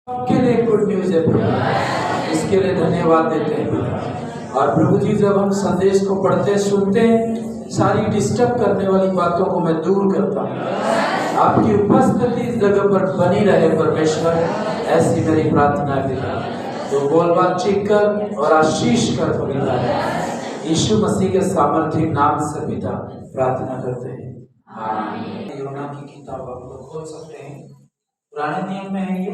आपके लिए good news है प्रभु, इसके लिए धन्यवाद देते हैं। और प्रभु जी जब हम संदेश को पढ़ते सुनते हैं, सारी डिस्टर्ब करने वाली बातों को मैं दूर करता हूँ। आपकी उपस्थिति इस जगह पर बनी रहे परमेश्वर, ऐसी मेरी प्रार्थना है। तो बोल बातचीत कर और आशीष कर पवित्र है, यीशु मसीह के सामर्थ्य नाम से पिता प्रार्थना करते हैं, आमीन। योना की किताब आप लोग खोल सकते हैं, पुराने नियम में है ये,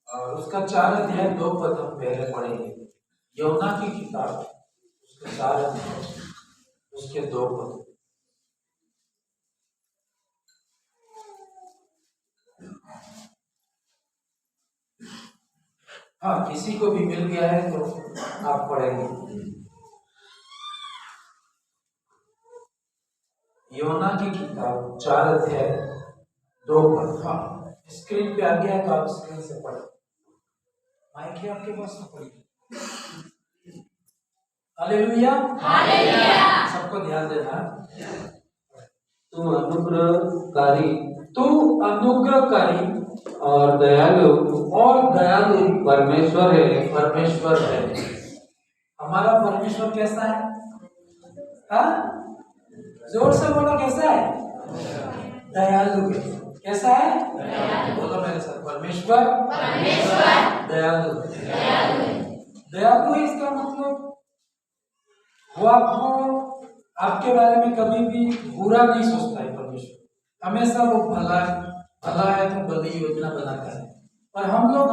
और उसका 4 अध्याय 2 पद हम पहले पढ़ेंगे। योना की किताब उसके 4 अध्याय उसके 2 पद। हाँ, किसी को भी मिल गया है तो आप पढ़ेंगे। योना की किताब 4 अध्याय 2 पद। हाँ, स्क्रीन पे आ गया है तो आप स्क्रीन से पढ़ें। माइक है आपके पास तो पढ़िए। Hallelujah, hallelujah. सबको ध्यान देना। तू अनुग्रहकारी और दयालु परमेश्वर है। हमारा परमेश्वर कैसा है? हाँ, जोर से बोलो, कैसा है? दयालु है। कैसा है? बोलो मेरे साथ, परमेश्वर दयालु है। इसका मतलब वो आपके बारे में कभी भी बुरा नहीं सोचता है। परमेश्वर हमेशा वो भला है तो भली योजना बनाता है। पर हम लोग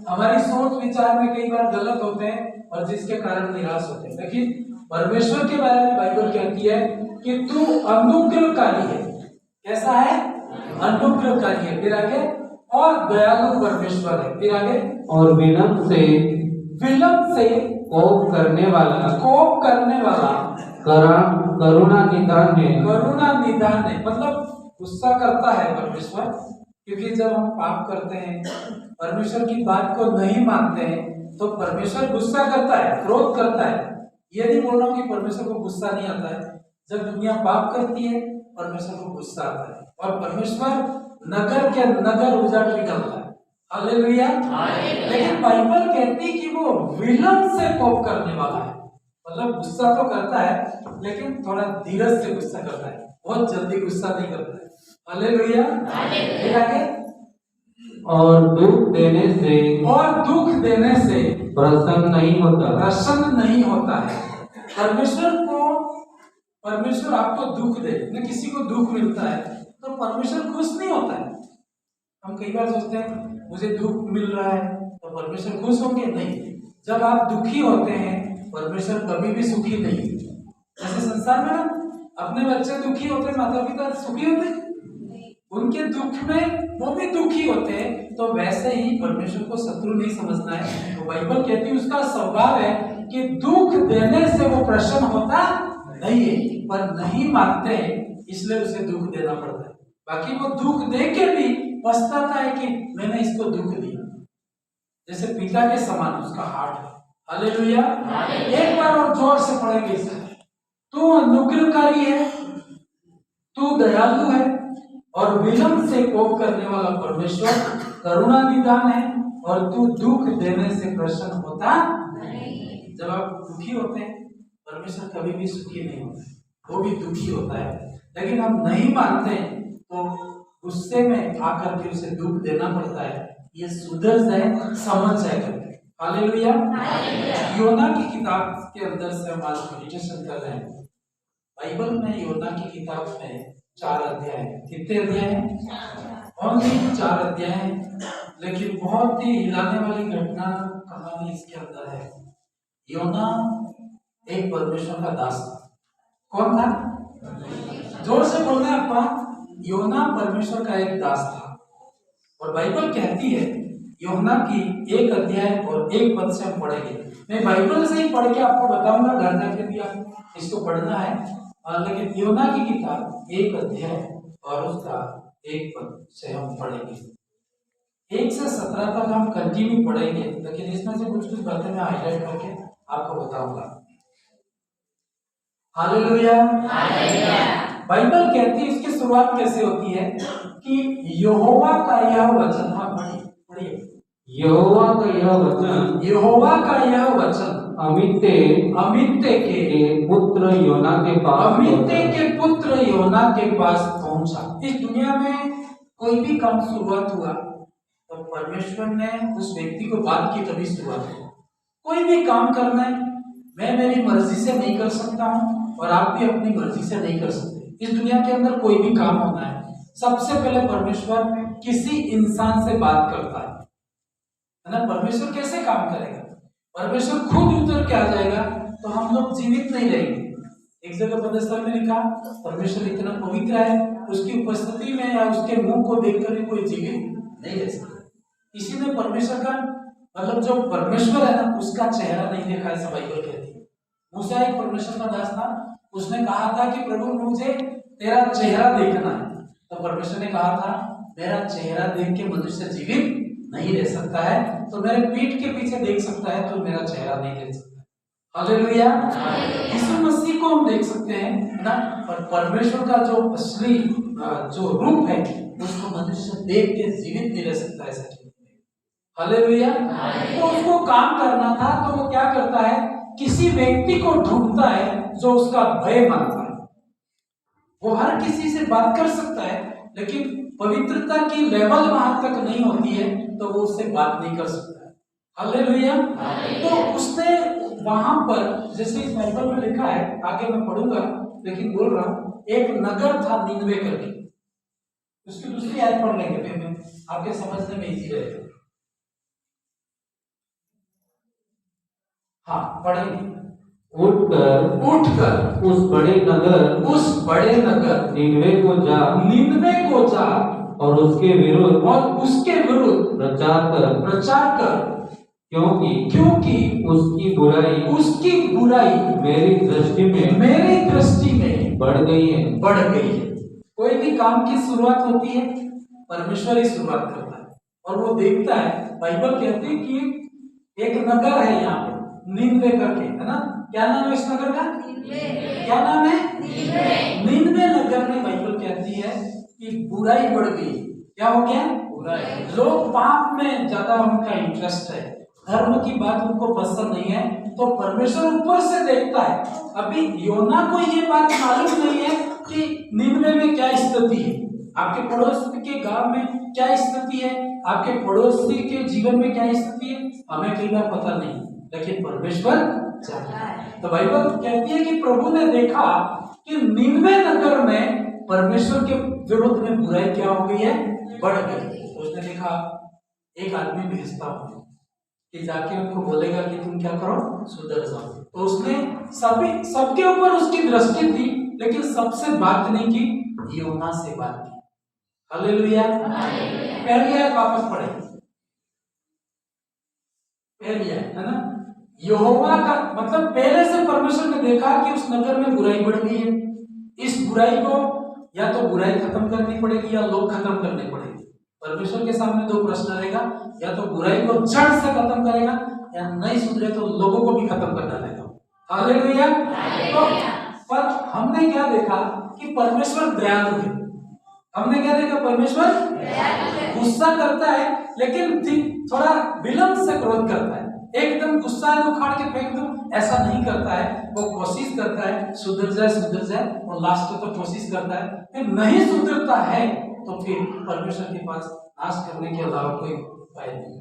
हमारी सोच विचार में कई बार गलत होते हैं और जिसके कारण निराश होते हैं। लेकिन परमेश्वर के बारे में बाइबल कहती है कि तू अनुग्रहकारी है। कैसा है? अनुग्रहकारी है। फिर आगे, और दयालु परमेश्वर है। फिर आगे, और विलंब से कोप करने वाला करुणा निधान है। मतलब गुस्सा करता है परमेश्वर, क्योंकि जब हम पाप करते हैं, परमेश्वर की बात को नहीं मानते हैं, तो परमेश्वर गुस्सा करता है, क्रोध करता है। ये नहीं बोल रहा हूँ कि परमेश्वर को गुस्सा नहीं आता है। जब दुनिया पाप करती है, परमेश्वर को गुस्सा आता है, और परमेश्वर नगर के नगर उजाड़ भी डालता है। हालेलुया। लेकिन बाइबल कहती है कि वो विलंब से कोप करने वाला है। मतलब गुस्सा तो करता है, लेकिन थोड़ा धीरज से गुस्सा करता है, बहुत जल्दी गुस्सा नहीं करता है। हालेलुया। फिर आगे, और दुख देने से प्रसन्न नहीं होता है। परमेश्वर आपको दुख दे, न किसी को दुख मिलता है तो परमेश्वर खुश नहीं होता है। हम कई बार सोचते हैं मुझे दुख मिल रहा है तो परमेश्वर खुश होंगे। नहीं, जब आप दुखी होते हैं, परमेश्वर कभी भी सुखी नहीं। जैसे संसार में ना अपने बच्चे दुखी होते हैं, माता पिता सुखी होते हैं, उनके दुख में वो भी दुखी होते हैं। तो वैसे ही परमेश्वर को शत्रु नहीं समझना है। तो बाइबल कहती है उसका स्वभाव है कि दुख देने से वो प्रसन्न होता नहीं है, पर नहीं मानते हैं, इसलिए उसे दुख देना पड़ता है। बाकी वो दुख दे के भी पछताता है कि मैंने इसको दुख दिया। जैसे पिता के समान उसका हार्ट है। हालेलुया। एक बार और जोर से पढ़ेंगे इसे। तू अनुग्रहकारी है, तू दयालु है, और विलंब से कोप करने वाला परमेश्वर करुणा निधान है, और तू दुख देने से प्रसन्न होता नहीं। जब आप दुखी होते हैं, परमेश्वर कभी भी सुखी नहीं होता, वो भी दुखी होता है। लेकिन हम नहीं मानते तो गुस्से में आकर के उसे दुख देना पड़ता है, ये सुधर जाए, समझ जाए करके। हालेलुया। योना की किताब के अंदर से हम आज मेडिटेशन कर रहे हैं। बाइबल में योना की किताब में 4 अध्याय हैं। कितने अध्याय हैं? ओनली 4 अध्याय हैं, लेकिन बहुत ही हिलाने वाली घटना कहानी इसके अंदर है। योना एक परमेश्वर का दास था। कौन था? जोर से बोलना है आपका। योना परमेश्वर का एक दास था। और बाइबल कहती है, योना की 1 अध्याय और 1 पद से हम पढ़ेंगे। मैं बाइबल से ही पढ़ के आपको बताऊंगा, घर जाके भी आप इसको पढ़ना है। लेकिन योना की किताब 1 अध्याय और उसका 1 पद से हम पढ़ेंगे। 1 से 17 तक हम कंटिन्यू पढ़ेंगे, लेकिन इसमें से कुछ बातें मैं हाईलाइट करके आपको बताऊंगा। हालेलुया। बाइबल कहती है, इसकी शुरुआत कैसे होती है कि यहोवा का यह वचन, हाँ पढ़िए, यहोवा का यह वचन यहोवा का यह वचन अमित्ते के पुत्र योना के पास अमित्ते के पुत्र योना के पास पहुंचा। इस दुनिया में कोई भी काम शुरुआत हुआ तो परमेश्वर ने उस व्यक्ति को बात की, तभी शुरुआत हुआ। कोई भी काम करना है, मैं मेरी मर्जी से नहीं कर सकता हूँ और आप भी अपनी मर्जी से नहीं कर सकते। इस दुनिया के अंदर कोई भी काम होना है, सबसे पहले परमेश्वर किसी इंसान से बात करता है ना। परमेश्वर कैसे काम करेगा? परमेश्वर खुद उतर के आ जाएगा तो हम लोग जीवित नहीं रहेंगे। एक जगह पदस्थल में लिखा, परमेश्वर इतना पवित्र है, उसकी उपस्थिति में या उसके मुंह को देखकर भी कोई जीवित नहीं रह सकता। इसी ने परमेश्वर का मतलब जो परमेश्वर है ना, उसका चेहरा नहीं देखा, ऐसा बाइबल कहती है। मूसा एक परमेश्वर का दास था, उसने कहा था कि प्रभु मुझे तेरा चेहरा देखना है। तो परमेश्वर ने कहा था, मेरा चेहरा देख के मनुष्य जीवित नहीं रह सकता है, तो मेरे पीठ के पीछे देख सकता है, तो मेरा चेहरा नहीं देख सकता। हालेलुया। यीशु मसीह को हम देख सकते हैं ना, पर परमेश्वर का जो असली जो रूप है उसको मनुष्य देख के जीवित नहीं रह सकता है। सच में हालेलुया। तो उसको काम करना था, तो वो क्या करता है, किसी व्यक्ति को ढूंढता है जो उसका भय मानता है। वो हर किसी से बात कर सकता है, लेकिन पवित्रता की लेवल वहां तक नहीं होती है, तो वो उससे बात नहीं कर सकता है। हालेलुया। तो उसने वहां पर, जैसे इस बाइबल में लिखा है, आगे मैं पढ़ूंगा लेकिन बोल रहा हूं, एक नगर था निनवे करके। उसकी दूसरी आयत पढ़ लेंगे, फिर मैं आपके समझने में इजी रहेगा। हाँ पढ़ेंगे। उठकर उस बड़े नगर निनवे को जा और उसके विरुद्ध प्रचार कर क्योंकि उसकी बुराई मेरी दृष्टि में बढ़ गई है। कोई भी काम की शुरुआत होती है, परमेश्वर ही शुरुआत करता है और वो देखता है। बाइबल कहती है कि एक नगर है यहाँ पे निनवे करके, है ना। क्या नाम है इस नगर का? क्या नाम है? निनवे नगर में बाइबल कहती है कि बुराई बढ़ गई। क्या हो गया? बुराई। लोग पाप में ज्यादा उनका इंटरेस्ट है, धर्म की बात उनको पसंद नहीं है, तो परमेश्वर ऊपर से देखता है। अभी योना को ये बात मालूम नहीं है कि निनवे में क्या स्थिति है, आपके पड़ोस के गांव में क्या स्थिति है, आपके पड़ोसी के जीवन में क्या स्थिति है, हमें कई बार पता नहीं, लेकिन परमेश्वर जानता है। तो बाइबल कहती है कि प्रभु ने देखा कि निनवे नगर में परमेश्वर के विरुद्ध में बुराई क्या हो गई है, बढ़ गई। तो उसने देखा, एक आदमी भेजता हूं कि जाके उनको बोलेगा कि तुम क्या करो, सुधर जाओ। तो उसने सबके ऊपर उसकी दृष्टि थी, लेकिन सबसे बात नहीं की, योना से बात की। हालेलुया। पहली आयत वापस पढ़े, पहली आयत है ना। यहोवा का मतलब पहले से परमेश्वर ने देखा कि उस नगर में बुराई बढ़ गई है। इस बुराई को या तो बुराई खत्म करनी पड़ेगी या लोग खत्म करने पड़ेंगे। परमेश्वर के सामने दो प्रश्न रहेगा, या तो बुराई को जड़ से खत्म करेगा या नहीं सुधरे तो लोगों को भी खत्म कर डालेगा। हालेलुया। तो पर हमने क्या देखा कि परमेश्वर दयालु है। हमने क्या देखा? परमेश्वर गुस्सा करता है, लेकिन थोड़ा विलंब से क्रोध करता है। एकदम गुस्सा है उखाड़ के फेंक दो, ऐसा नहीं करता है। वो कोशिश करता है सुधर जाए और लास्ट तो कोशिश करता है। फिर नहीं सुधरता है तो फिर परमेश्वर के पास नाश करने के अलावा कोई उपाय नहीं।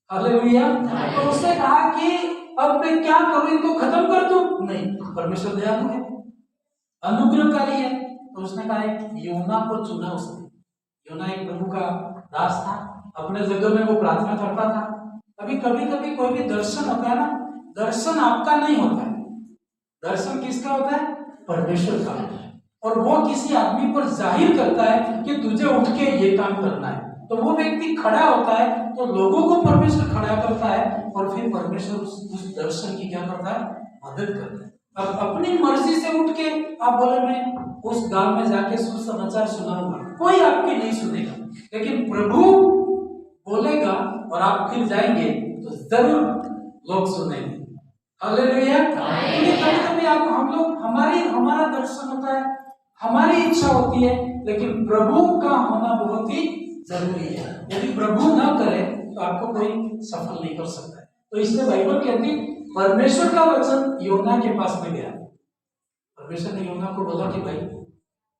हालेलुया। तो उसने कहा कि अब मैं क्या करूं, इनको खत्म कर दूं? नहीं, परमेश्वर दयालु है, अनुग्रहकारी है। तो उसने कहा योना को चुना उसने। योना एक प्रभु का दास था, अपने जगह में वो प्रार्थना करता था। कभी कभी कोई भी दर्शन होता है ना, दर्शन आपका नहीं होता है, दर्शन किसका होता है? परमेश्वर का। और वो किसी आदमी पर जाहिर करता है कि तुझे उठ के ये काम करना है। तो वो व्यक्ति खड़ा होता है तो लोगों को परमेश्वर खड़ा करता है और फिर परमेश्वर उस दर्शन की क्या करता है? मदद करता है। अब अपनी मर्जी से उठ के आप बोले मैं उस गांव में जाके सुसमाचार सुनाऊंगा, कोई आपकी नहीं सुनेगा, लेकिन प्रभु बोलेगा और आप फिर जाएंगे तो जरूर लोग सुनेंगे। हालेलुया। कभी आप हम लोग हमारा दर्शन होता है, हमारी इच्छा होती है, लेकिन प्रभु का होना बहुत ही जरूरी है। यदि प्रभु ना करे तो आपको कोई सफल नहीं कर सकता है। तो इसलिए बाइबल कहती है परमेश्वर का वचन योना के पास में गया। परमेश्वर ने योना को बोला कि भाई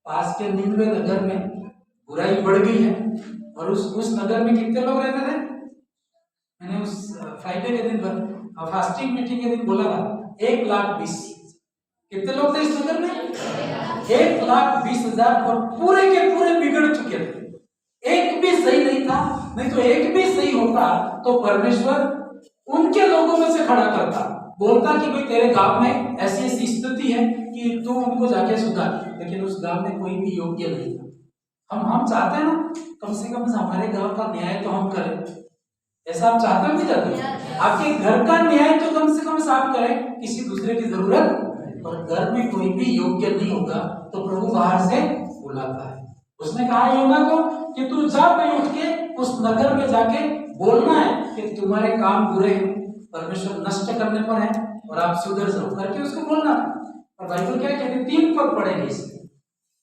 पास के निनवे नगर में बुराई बढ़ गई है और उस नगर में कितने लोग रहते थे। मैंने उस फ्राइडे के दिन पर फास्टिंग मीटिंग के दिन बोला था 1,20,000 कितने लोग थे इस नगर में 1,20,000 और पूरे के पूरे बिगड़ चुके थे। एक भी सही नहीं था, नहीं तो एक भी सही होता तो परमेश्वर उनके लोगों में से खड़ा करता, बोलता कि भाई तेरे गांव में ऐसी ऐसी स्थिति है कि तू उनको जाके सुधार। लेकिन उस गांव में कोई भी योग्य नहीं था। हम चाहते हैं ना कम से कम हमारे गांव का न्याय तो हम करें, ऐसा आप चाहते हो नहीं चाहते? आपके घर का न्याय तो कम से कम आप करें, किसी दूसरे की जरूरत। और घर में कोई भी योग्य नहीं होगा तो प्रभु बाहर से बुलाता है। उसने कहा योना को कि तू जा पे उठ के उस नगर में जाके बोलना है कि तुम्हारे काम बुरे हैं, परमेश्वर नष्ट करने पर है और आप सुधर जाओ करके उसको बोलना है। और बाइबल क्या कहती है 3 पद पढ़ेंगे इसमें,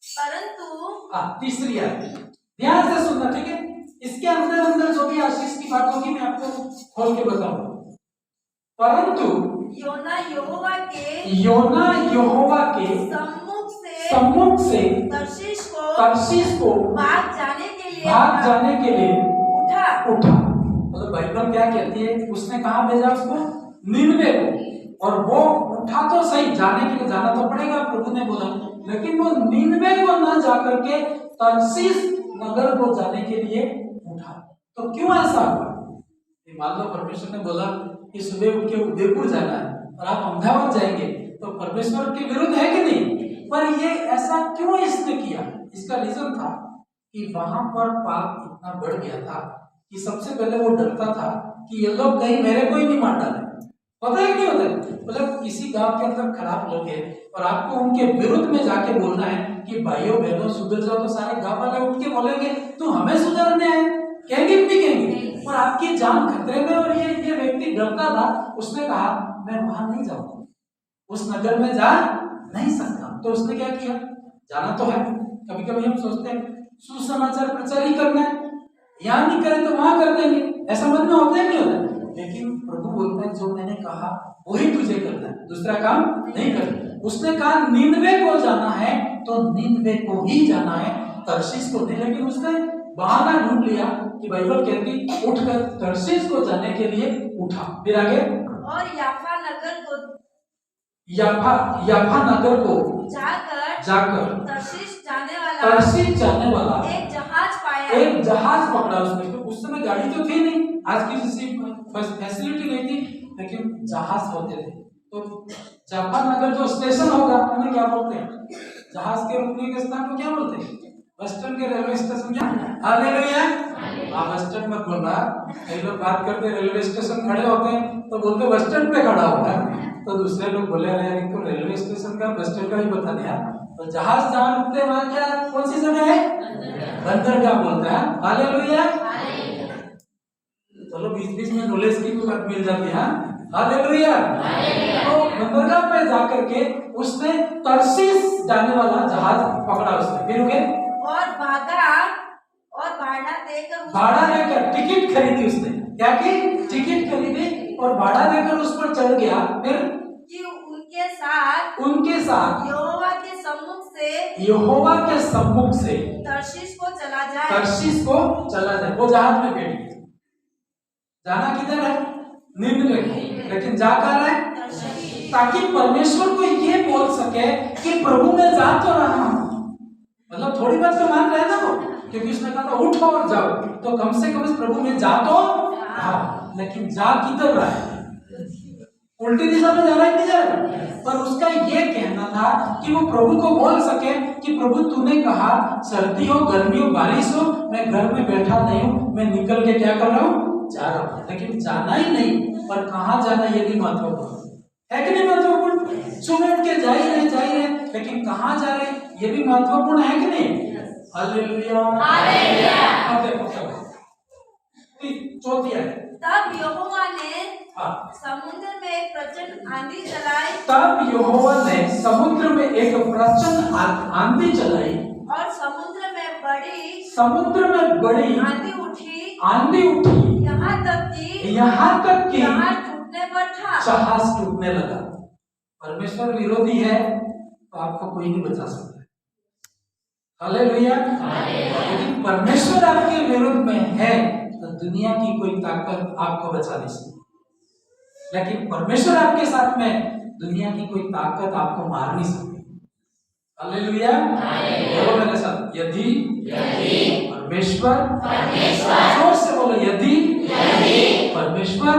परंतु तीसरी आयत ध्यान से सुनना, ठीक है। इसके अंदर अंदर जो भी आशीष की बात होगी मैं आपको खोल के बताऊंगा। परंतु योना यहोवा के सम्मुख से तर्शीश को भाग जाने के लिए उठा। मतलब बाइबल क्या कहती है, उसने कहा भेजा उसको निनवे को, और वो उठा तो सही, जाने के लिए जाना तो पड़ेगा प्रभु ने बोला, लेकिन वो निनवे को ना जाकर के तर्शीश नगर को जाने के लिए उठा। तो क्यों ऐसा हुआ? मान लो परमेश्वर ने बोला कि सुबह उठ के उदयपुर जाना है और आप अहमदाबाद जाएंगे, तो परमेश्वर के विरुद्ध है कि नहीं? पर ये ऐसा क्यों इसने किया? इसका रीजन था कि वहां पर पाप इतना बढ़ गया था कि सबसे पहले वो डरता था कि ये लोग कहीं मेरे को ही नहीं मार डाले। पता है नहीं होता, मतलब किसी गांव के अंदर खराब लोग हैं और आपको उनके विरुद्ध में जाके बोलना है कि भाइयों बहनों सुधर जाओ, तो सारे गांव वाले उठ के बोलेंगे तू हमें सुधरने आए, कहेंगे नहीं कहेंगे, और आपकी जान खतरे में। और ये व्यक्ति डरता था, उसने कहा मैं वहां नहीं जाऊंगा, उस नगर में जा नहीं सकता। तो उसने क्या किया, जाना तो है। कभी कभी हम सोचते हैं सुसमाचार प्रचार ही करना है, यहाँ नहीं करे तो वहां कर देंगे, ऐसा मन में होता है नहीं होता? लेकिन प्रभु बोलता है जो मैंने कहा वही तुझे करना है, दूसरा काम नहीं करना। उसने कहा निनवे को जाना है तो निनवे को ही जाना है, तर्शीश को नहीं। लेकिन उसने बहाना ढूंढ लिया कि बाइबल कहती उठकर तर्शीश को जाने के लिए उठा। फिर आगे और याफा नगर को जाकर तर्शीश जाने वाला एक जहाज पकड़ा उसने। तो उस समय गाड़ी तो थी नहीं, आज की जैसी फैसिलिटी नहीं थी, लेकिन जहाज होते थे। तो जाफा नगर जो स्टेशन होगा उन्हें क्या बोलते हैं? जहाज के रुकने के स्थान को क्या बोलते हैं? बस स्टैंड के रेलवे स्टेशन क्या? हालेलुया। बस स्टैंड मत बोलना, कई लोग बात करते रेलवे स्टेशन खड़े होते हैं तो बोलते बस स्टैंड पे खड़ा हुआ है, तो दूसरे लोग बोले अरे इनको रेलवे स्टेशन का बस स्टैंड का ही बता दिया। तो जहाज जहाँ रुकते वहाँ क्या कौन सी जगह है? बंदरगाह बोलते हैं। हालेलुया। चलो बीच में नॉलेज की बात मिल जाती है। हालेलुया। तो बंदरगाह पे जाकर के उसने तर्शीश जाने वाला जहाज पकड़ा उसने। फिर और भाड़ा देकर टिकट खरीदी उसने। क्या की? टिकट खरीदी और भाड़ा देकर उस पर चढ़ गया। फिर कि उनके साथ यहोवा के सम्मुख से तर्शीश को चला जाए। वो जहाज में बैठ गया। जाना किधर है? निनवे। लेकिन जा कर है ताकि परमेश्वर को ये बोल सके कि प्रभु मैं जा तो रहा हूं। मतलब थोड़ी बात तो मान रहे ना वो, क्योंकि उसने कहा था उठो और जाओ, तो कम से कम प्रभु में जा तो रहा, लेकिन जा किधर रहा है? उल्टी दिशा में जा रहा है, नहीं जा रहा। पर उसका ये कहना था कि वो प्रभु को बोल सके कि प्रभु तूने कहा सर्दी हो गर्मी हो बारिश हो मैं घर में बैठा नहीं हूं, मैं निकल के क्या कर रहा हूं? जा रहा हूं। लेकिन जाना ही नहीं, पर कहां जाना ये भी महत्वपूर्ण है कि नहीं? महत्वपूर्ण। सुबह उठ के जा ही रहे, लेकिन कहां जा रहे ये भी महत्वपूर्ण है कि नहीं? हालेलुया। चौथी है तब यहोवा ने समुद्र में एक प्रचंड आंधी चलाई, और समुद्र में बड़ी आंधी आंधी उठी, यहाँ तक कि जहाज टूटने पर था। जहाज टूटने लगा। परमेश्वर विरोधी है तो आपको कोई नहीं बचा सकता। हालेलुया। यदि परमेश्वर आपके विरोध में है तो दुनिया की कोई ताकत आपको बचा नहीं सकती। लेकिन परमेश्वर आपके साथ में, दुनिया की कोई ताकत आपको मार नहीं सकती। हालेलुया। बोलो मेरे साथ, यदि परमेश्वर, जोर से बोलो, यदि परमेश्वर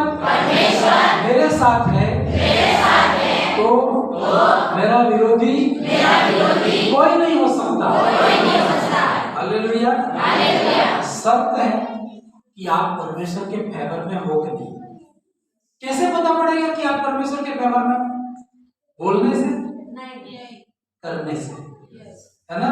मेरे साथ है तो मेरा विरोधी कोई नहीं हो सकता। हालेलुया। शर्त है कि आप परमेश्वर के फेवर में हो कि नहीं। कैसे पता पड़ेगा कि आप परमेश्वर के फेवर में? बोलने से, करने से, है ना।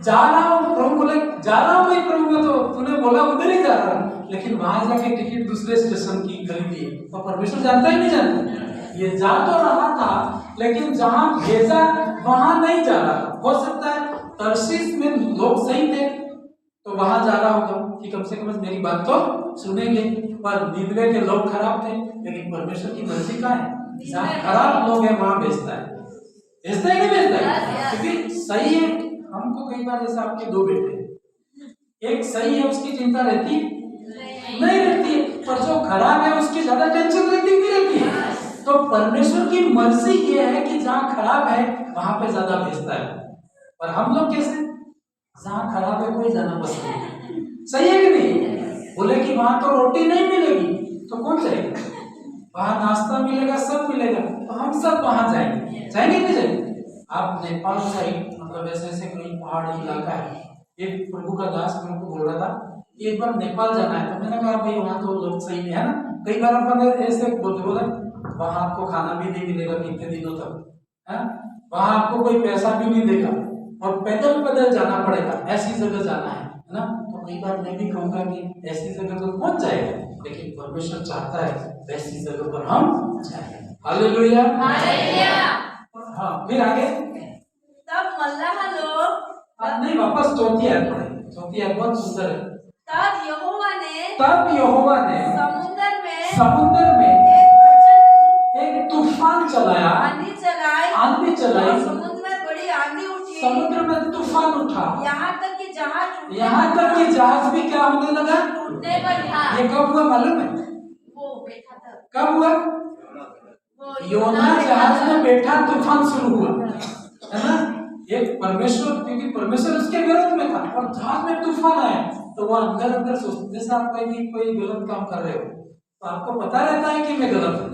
जा रहा हूँ, प्रभु बोले जा रहा हूँ भाई प्रभु में, तो तूने बोला उधर ही जा रहा हूँ, लेकिन वहां जाके टिकट दूसरे स्टेशन की खरीदी तो परमेश्वर जानता ही नहीं जानता। ये जा तो रहा था लेकिन जहां भेजा वहां नहीं जा रहा था। हो सकता है तर्शीश में लोग सही थे तो वहां जा रहा होगा कि कम से कम मेरी बात तो सुनेंगे, पर निनवे के लोग खराब थे। लेकिन परमेश्वर की मर्जी का है, जहाँ खराब लोग हैं वहां भेजता है। भेजता है कि भेजता है? क्योंकि सही है। हमको कई बार जैसे आपके दो बेटे, एक सही है उसकी चिंता रहती नहीं रहती है, पर जो खराब है उसकी ज्यादा टेंशन रहती नहीं रहती है। तो परमेश्वर की मर्जी ये है कि जहाँ खराब है वहां पे ज्यादा भेजता है। पर हम लोग कैसे, जहाँ खराब है कोई जाना पसंद नहीं। सही है कि नहीं? बोले कि वहां तो रोटी नहीं मिलेगी तो कौन जाएगा? वहां नाश्ता मिलेगा, सब मिलेगा, तो हम सब वहां जाएंगे। जाएंगे नहीं जाएंगे? आप नेपाल साइड, मतलब ऐसे ऐसे कोई पहाड़ी इलाका है, एक प्रभु का दास मेरे को बोल रहा था कि एक बार नेपाल जाना है। तो मैंने कहा भाई वहाँ तो लोग सही नहीं है ना। कई बार अपन ऐसे बोले वहां आपको खाना भी नहीं मिलेगा कितने दिनों तक, है वहां आपको कोई पैसा भी नहीं देगा और पैदल पैदल जाना पड़ेगा, ऐसी जगह जाना है ना। तो कई बार मैं भी कहूँगा कि ऐसी जगह तो कौन जाएगा, लेकिन परमेश्वर चाहता है वैसी जगह पर हम जाएं। हालेलुया। हाँ, फिर आगे तब मल्लाह लोग, नहीं वापस चौथी आयत पढ़े। चौथी आयत बहुत सुंदर है। तब यहोवा ने समुद्र में एक तूफान चलाया, आंधी चलाई, समुद्र में बड़ी आंधी उठी, समुद्र में तूफान उठा, यहाँ तक कि जहाज भी क्या होने लगा, टूटने पर था। ये कब हुआ मालूम है? वो बैठा था, कब हुआ? योना जहाज में बैठा, तूफान शुरू हुआ, है ना। एक परमेश्वर, क्योंकि परमेश्वर उसके विरोध में था और जहाज में तूफान आया तो वो अंदर अंदर सोचते, जैसे आप कोई गलत काम कर रहे हो तो आपको पता रहता है कि मैं गलत हूँ,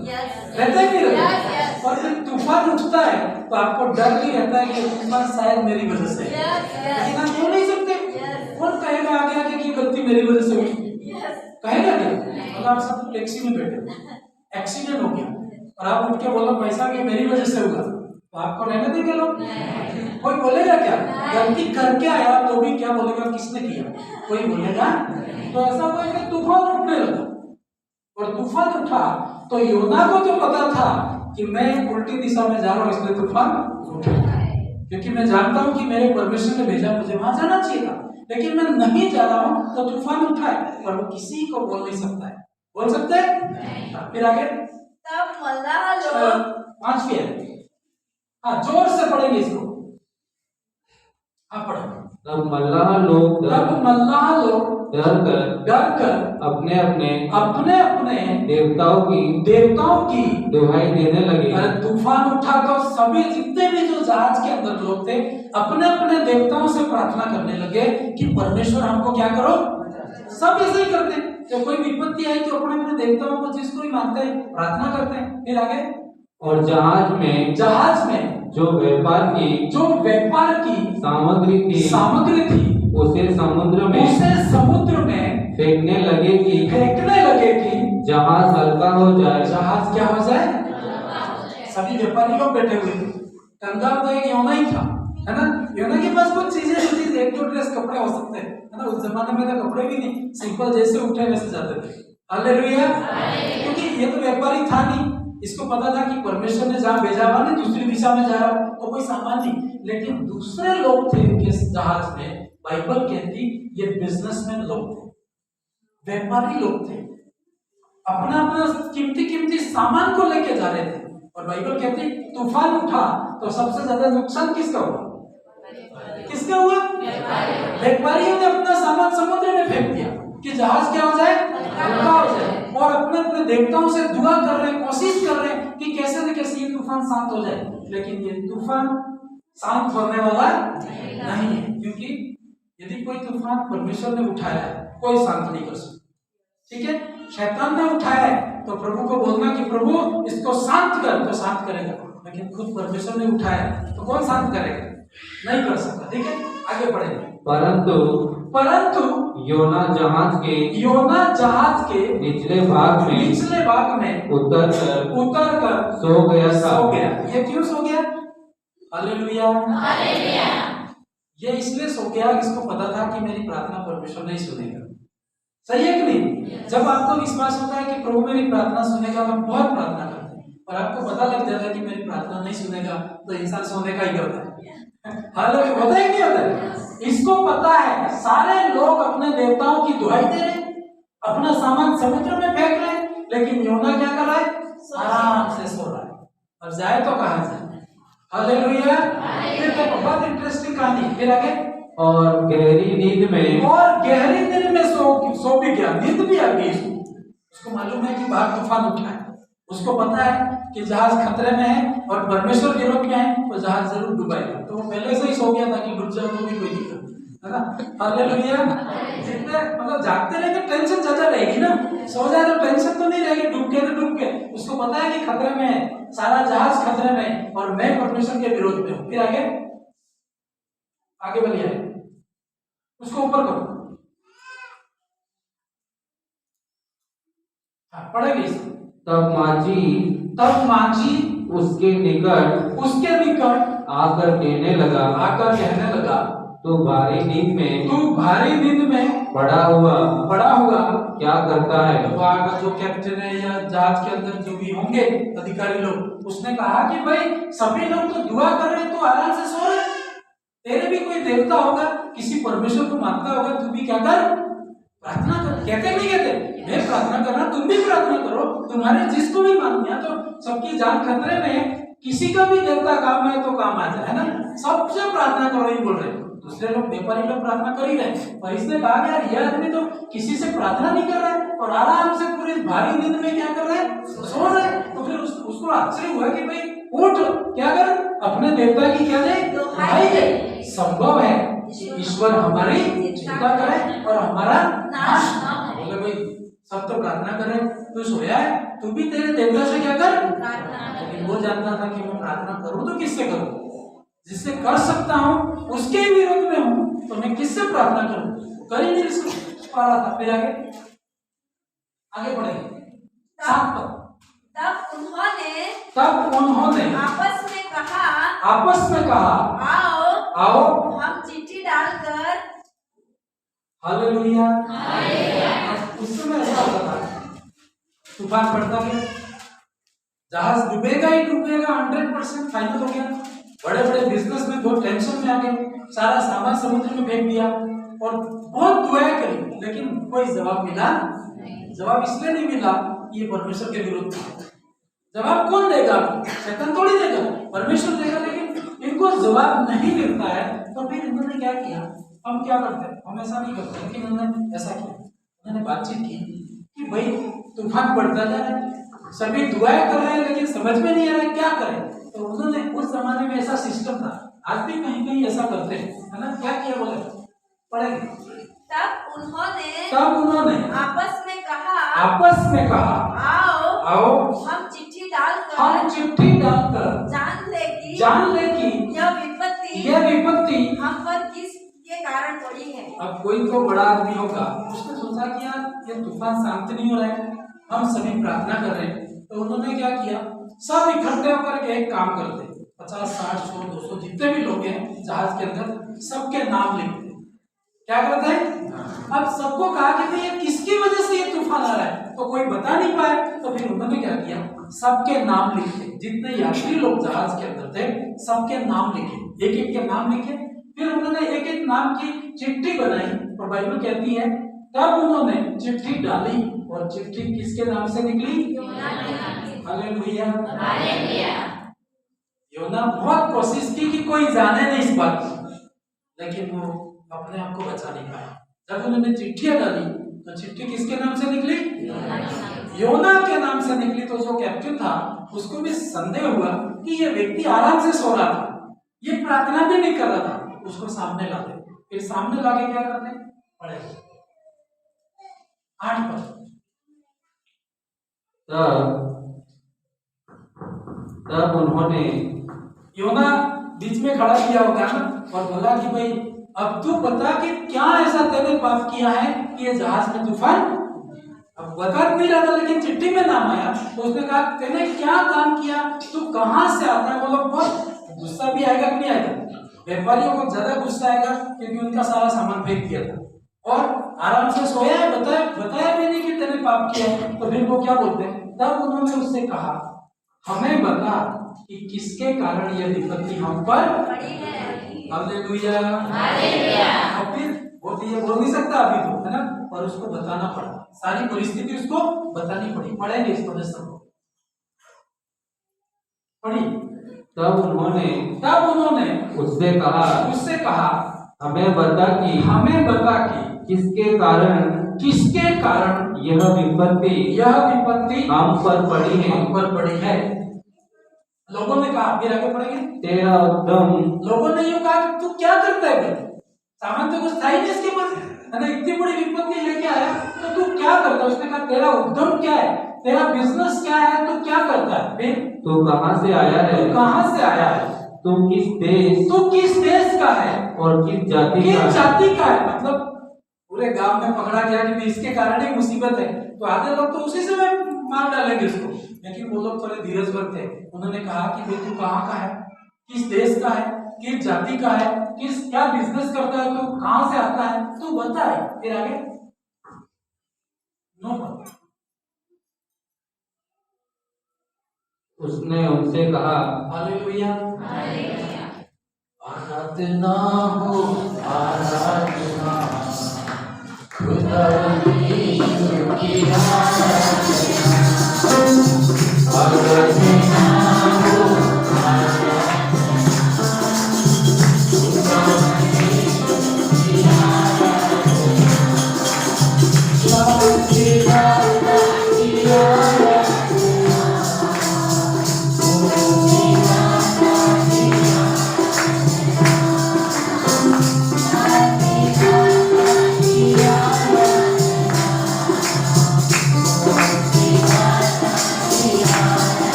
रहता है कि रहता? और जब तूफान उठता है तो आपको डर भी रहता है कि तूफान शायद मेरी वजह से, लेकिन आप बोल नहीं सकते। कौन कहेगा आगे आगे की गलती मेरी वजह से हुई? कहेगा क्या? अगर आप सब टैक्सी में बैठे, एक्सीडेंट हो गया और आप उठ के बोलो पैसा कि मेरी वजह से हुआ, तो आपको रहने देंगे लोग? कोई बोलेगा क्या? गलती करके आया तो भी क्या बोलेगा, किसने किया? कोई बोलेगा? तो ऐसा हुआ कि तूफान उठने लगा और तूफान उठा तो योना को तो पता था कि मैं उल्टी दिशा में जा रहा हूँ, इसलिए तूफान उठा, क्योंकि मैं जानता हूँ कि मेरे परमेश्वर ने भेजा, मुझे वहां जाना चाहिए था, लेकिन मैं नहीं जा रहा हूँ तो तूफान उठा है। पर वो किसी को बोल नहीं सकता है। बोल सकते हैं? फिर आगे तब मल्लाह लोग, 5वीं है, हाँ जोर से पढ़ेंगे इसको। हाँ पढ़ो। तब मल्लाह लोग डर कर अपने अपने देवताओं की दुहाई देने लगे। तूफान उठा तो सभी जितने भी जो जहाज के अंदर लोग थे अपने अपने देवताओं से प्रार्थना करने लगे कि परमेश्वर हमको क्या करो। सब ऐसे ही करते हैं, जब कोई विपत्ति आई तो अपने अपने देवताओं को जिसको ही मानते हैं प्रार्थना करते हैं। फिर आगे, और जहाज में जो व्यापार की सामग्री थी उसे समुद्र में फेंकने लगे कि जहाज हल्का हो जाए। जहाज क्या हो जाए? सभी व्यापारी लोग बैठे हुए थे, कंगाल तो एक योना ही था, है ना। योना के पास कुछ चीजें होती, एक दो ड्रेस कपड़े हो सकते हैं, है ना। उस जमाने में तो कपड़े भी नहीं, सिंपल जैसे उठे वैसे जाते थे। हालेलुया। क्योंकि ये तो व्यापारी था नहीं, इसको पता था कि परमेश्वर ने जहाँ भेजा हुआ ना दूसरी दिशा में जा रहा तो कोई सामान नहीं। लेकिन दूसरे लोग थे इस जहाज में, बाइबल कहती ये बिजनेसमैन लोग थे, व्यापारी लोग थे, अपना अपना कीमती कीमती सामान को लेके जा रहे थे। और बाइबल कहती है तूफान उठा तो सबसे ज्यादा नुकसान किसका हुआ? किसका हुआ? व्यापारियों ने अपना सामान समुद्र में फेंक दिया कि जहाज क्या हो जाए, हल्का हो जाए, और अपने अपने देवताओं से दुआ कर रहे हैं, कोशिश कर रहे हैं कि कैसे न कैसे ये तूफान शांत हो जाए। लेकिन ये तूफान शांत होने वाला नहीं है, क्योंकि यदि कोई तूफान परमेश्वर ने उठाया है, कोई शांत नहीं कर सकता। ठीक है, शैतान ने उठाया है तो प्रभु को बोलना कि प्रभु इसको शांत कर, तो शांत करेगा। लेकिन खुद परमेश्वर ने उठाया है तो कौन शांत करेगा? नहीं कर सकता। ठीक है, आगे बढ़ेंगे। परंतु योना जहाज के निचले भाग में उतर कर सो गया। ये क्यों सो गया? हालेलुया। ये इसलिए सो गया, इसको पता था कि मेरी प्रार्थना परमेश्वर नहीं सुनेगा। सही है कि नहीं? जब आपको विश्वास होता है कि प्रभु मेरी प्रार्थना सुनेगा, मैं बहुत प्रार्थना करता हूँ, और आपको पता लग जाता है कि मेरी प्रार्थना नहीं सुनेगा, तो इंसान सोने का ही करता है। हालेलुया। होता है कि नहीं होता है? इसको पता है, सारे लोग अपने देवताओं की दुहाई दे रहे, अपना सामान समुद्र में फेंक रहे, लेकिन योना क्या कर रहा है? आराम से सो रहा है। और जाए तो कहां जाए? हालेलुया। फिर तो बहुत इंटरेस्टिंग कहानी। फिर आगे, और गहरी नींद में सो भी गया, नींद भी आ गई उसको मालूम है कि बाहर तूफान उठा है, उसको पता है कि जहाज खतरे में है और परमेश्वर विरोध में है, तो जहाज जरूर डूबेगा। तो वो पहले से ही सो गया था कि डूब जाओ तो भी कोई दिक्कत, है ना? हालेलुया। जितने मतलब जागते रहे तो टेंशन ज्यादा रहेगी ना, सो जाए तो टेंशन तो नहीं रहेगी, डूब गए तो डूब गए। उसको पता है कि खतरे में है, सारा जहाज खतरे में है और मैं परमेश्वर के विरोध में हूँ। फिर आगे बढ़िए, उसको ऊपर करो, पढ़ेगी। तब मांझी उसके निकट आकर कहने लगा, तू भारी नींद में पड़ा हुआ क्या करता है? वहां का जो कैप्टन है या जहाज के अंदर जो भी होंगे अधिकारी लोग, उसने कहा कि भाई सभी लोग तो दुआ कर रहे, तो आराम से सो रहे, तेरे भी कोई देवता होगा, किसी परमेश्वर को मानता होगा, तू भी क्या कर, प्रार्थना कर। कहते नहीं कहते, मैं प्रार्थना कर रहा, तुम भी प्रार्थना करो, तुम्हारे जिसको भी मानना, तो सबकी जान खतरे में, किसी का भी देवता काम है तो काम आ जाए, है ना? सबसे प्रार्थना करो, ही बोल रहे। दूसरे लोग व्यापारी लोग प्रार्थना कर ही रहे, पर इसने कहा यार ये आदमी तो किसी से प्रार्थना नहीं कर रहा है और आराम से पूरे भारी नींद में क्या कर रहा है, सो रहा है। तो फिर उसको आश्चर्य हुआ कि भाई उठ, क्या कर, अपने देवता की क्या दे, दुहाई दे। संभव है कि ईश्वर हमारी चिंता करे और हमारा नाश ना करे। बोले भाई सब तो प्रार्थना करे, तू सोया है, तू भी तेरे देवता से क्या कर, लेकिन वो जानता था कि मैं प्रार्थना करूं तो किससे करूं, जिससे कर सकता हूं उसके विरोध में हूं, तो मैं किससे प्रार्थना करूं? कर ही नहीं पा रहा था। फिर आगे बढ़ेंगे। तब उन्होंने आपस में कहा, आओ हम चिट्ठी डालकर, हालेलुया। उस समय ऐसा होता था, तूफान पड़ता गया, जहाज डूबेगा ही डूबेगा, 100% फाइनल हो गया। बड़े बड़े बिजनेस में बहुत टेंशन में आ गए, सारा सामान समुद्र में फेंक दिया और बहुत दुआएं करी, लेकिन कोई जवाब मिला नहीं। जवाब इसलिए नहीं मिला, ये परमेश्वर के विरुद्ध था। जवाब कौन देगा? शैतान थोड़ी देगा, परमेश्वर देगा। लेकिन इनको जवाब नहीं मिलता है, तो फिर इन्होंने क्या किया? हम क्या करते हैं, हम ऐसा नहीं करते, लेकिन उन्होंने ऐसा किया, उन्होंने बातचीत की कि भाई तूफान बढ़ता जा रहा है, सभी दुआएं कर रहे हैं, लेकिन समझ में नहीं आ रहा है क्या करें। तो उन्होंने, उस जमाने में ऐसा सिस्टम था, आज भी कहीं कहीं ऐसा करते हैं, है ना? क्या किया बोले, पढ़ेंगे। तब उन्होंने आपस में कहा, आओ हम चिट्ठी डालकर जान ले कि यह विपत्ति हम पर किसके कारण पड़ी है। अब कोई तो बड़ा आदमी होगा, उसने सोचा कि यार ये तूफान शांत नहीं हो रहा है, हम सभी प्रार्थना कर रहे हैं। तो उन्होंने क्या किया, सब इकट्ठे होकर के एक काम करते, 50, 60, 100, 200 जितने भी लोग हैं जहाज के अंदर, सबके नाम लिखते। क्या करते हैं? अब सबको कहा कि भाई ये किसकी वजह से ये तूफान आ रहा है, तो कोई बता नहीं पाए। तो फिर उन्होंने क्या किया, सबके नाम लिखे, जितने यात्री लोग जहाज के अंदर थे सबके नाम लिखे, एक एक के नाम लिखे। फिर उन्होंने एक एक नाम की चिट्ठी बनाई, और बाइबल कहती है तब उन्होंने चिट्ठी डाली और चिट्ठी किसके नाम से निकली? हालेलुया। योना बहुत कोशिश की कि कोई जाने नहीं इस बात को, लेकिन वो अपने आप को बचा नहीं पाया। जब उन्होंने चिट्ठियां डाली तो चिट्ठी किसके नाम से निकली? योना के नाम से निकली। तो जो कैप्टन था उसको भी संदेह हुआ कि ये व्यक्ति आराम से सो रहा था, ये प्रार्थना भी नहीं कर रहा था, उसको सामने ला दे। फिर सामने लाके क्या करने पड़े? 8 पद। तब उन्होंने योना बीच में खड़ा किया होगा ना और बोला कि भाई अब तू बता कि क्या ऐसा तेरे पाप किया है कि ये जहाज में तूफान। अब बता नहीं रहा था, लेकिन चिट्ठी में नाम आया तो उसने कहा तेने क्या काम किया, तू कहां से आता है। वो लोग बहुत गुस्सा भी आएगा कि नहीं आएगा? व्यापारियों को ज्यादा गुस्सा आएगा क्योंकि उनका सारा सामान फेंक दिया था और आराम से सोया है, बताया भी नहीं कि तेने पाप किया है। तो फिर वो क्या बोलते हैं? तब उन्होंने उससे कहा हमें बता कि किसके कारण यह विपत्ति हम पर पड़ी है। हालेलुया। और फिर वो तो ये बोल नहीं सकता अभी तो, है ना, पर उसको बताना पड़ा, सारी परिस्थिति उसको बतानी पड़ी। पढ़ेंगे इस वजह से पढ़ी। तब उन्होंने उससे कहा हमें बता कि किसके कारण यह विपत्ति हम पर पड़ी है। लोगों ने कहा, फिर आगे पढ़ेंगे, तेरा उद्यम। लोगों ने यूं कहा कि तू क्या करता है भाई, सामान तो कुछ था ही नहीं इसके पास, है ना, इतनी बड़ी विपत्ति लेके आया तो तू क्या करता है? उसने कहा तेरा उद्यम क्या है, तेरा बिजनेस क्या है, तू क्या करता है? फिर तू कहां से आया है, तू किस देश का है और किस जाति का है। मतलब पूरे गांव में पकड़ा गया कि इसके कारण ही मुसीबत है, तो आधे लोग तो उसी समय मार डालेंगे उसको, लेकिन वो लोग थोड़े धीरज रखते। उन्होंने कहा कि भाई तू कहाँ का है, किस देश का है, किस जाति का है, क्या बिजनेस करता है, तू कहां से आता है, तू बता है। फिर आगे 9 पद। उसने उनसे कहा हालेलुया। आराधना हो आराधना, खुदा यीशु की आराधना हो